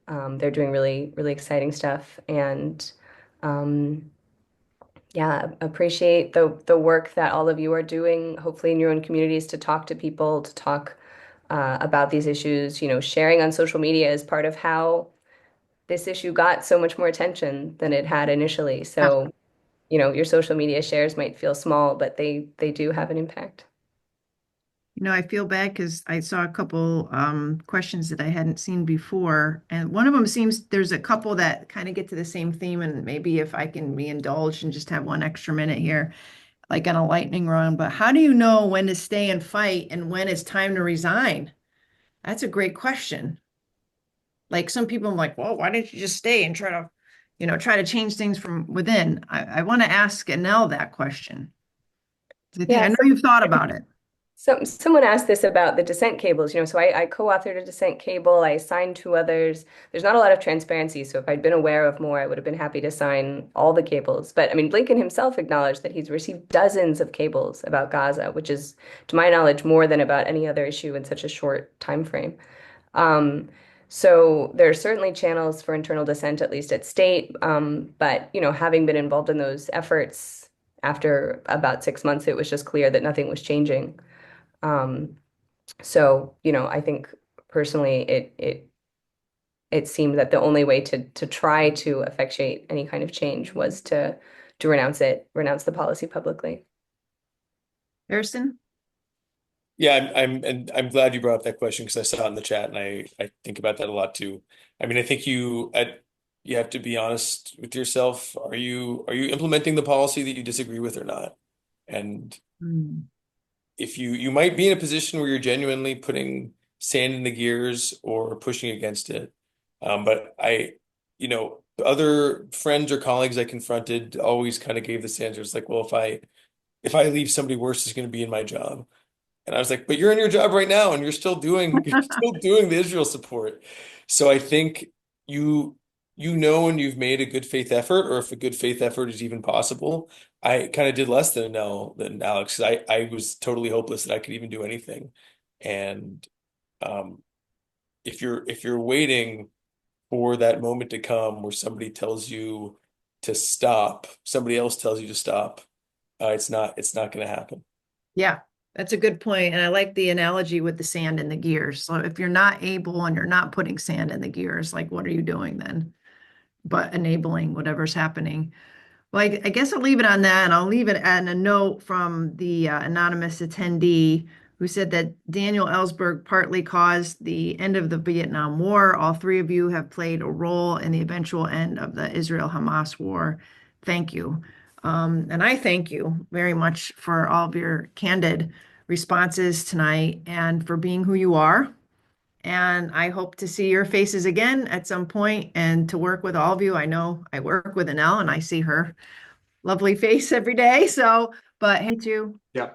They're doing really, really exciting stuff. And yeah, appreciate the work that all of you are doing, hopefully in your own communities, to talk to people, to talk about these issues. You know, sharing on social media is part of how this issue got so much more attention than it had initially. So, you know, your social media shares might feel small, but they do have an impact. You know, I feel bad because I saw a couple questions that I hadn't seen before. And one of them seems there's a couple that kind of get to the same theme. And maybe if I can be indulged and just have one extra minute here, like on a lightning round. But how do you know when to stay and fight and when it's time to resign? That's a great question. Like some people are like, well, why didn't you just stay and try to, you know, try to change things from within? I want to ask Annelle that question. I know you've thought about it. So someone asked this about the dissent cables, you know, so I co-authored a dissent cable. I signed two others. There's not a lot of transparency. So if I'd been aware of more, I would have been happy to sign all the cables. But I mean, Blinken himself acknowledged that he's received dozens of cables about Gaza, which is, to my knowledge, more than about any other issue in such a short time frame. So there are certainly channels for internal dissent, at least at state. But, you know, having been involved in those efforts after about 6 months, it was just clear that nothing was changing. So, you know, I think personally it seemed that the only way to try to effectuate any kind of change was to renounce the policy publicly. Harrison? Yeah, I'm glad you brought up that question because I saw it in the chat and I think about that a lot too. I mean, I think you have to be honest with yourself. Are you implementing the policy that you disagree with or not? And if you might be in a position where you're genuinely putting sand in the gears or pushing against it. But you know, other friends or colleagues I confronted always kind of gave this answer. It's like, well, if I leave, somebody worse is going to be in my job. And I was like, but you're in your job right now and you're still doing the Israel support. So I think when you've made a good faith effort, or if a good faith effort is even possible. I kind of did less than Alex. I was totally hopeless that I could even do anything. And um, if you're waiting for that moment to come where somebody tells you to stop, somebody else tells you to stop, it's not going to happen. Yeah, that's a good point. And I like the analogy with the sand in the gears. So if you're not able and you're not putting sand in the gears, like what are you doing then? But enabling whatever's happening. Well, I guess I'll leave it on that, and I'll leave it at a note from the anonymous attendee who said that Daniel Ellsberg partly caused the end of the Vietnam War. All three of you have played a role in the eventual end of the Israel-Hamas war. Thank you. And I thank you very much for all of your candid responses tonight and for being who you are. And I hope to see your faces again at some point and to work with all of you. I know I work with Annelle and I see her lovely face every day. So, but hey, too. Yeah.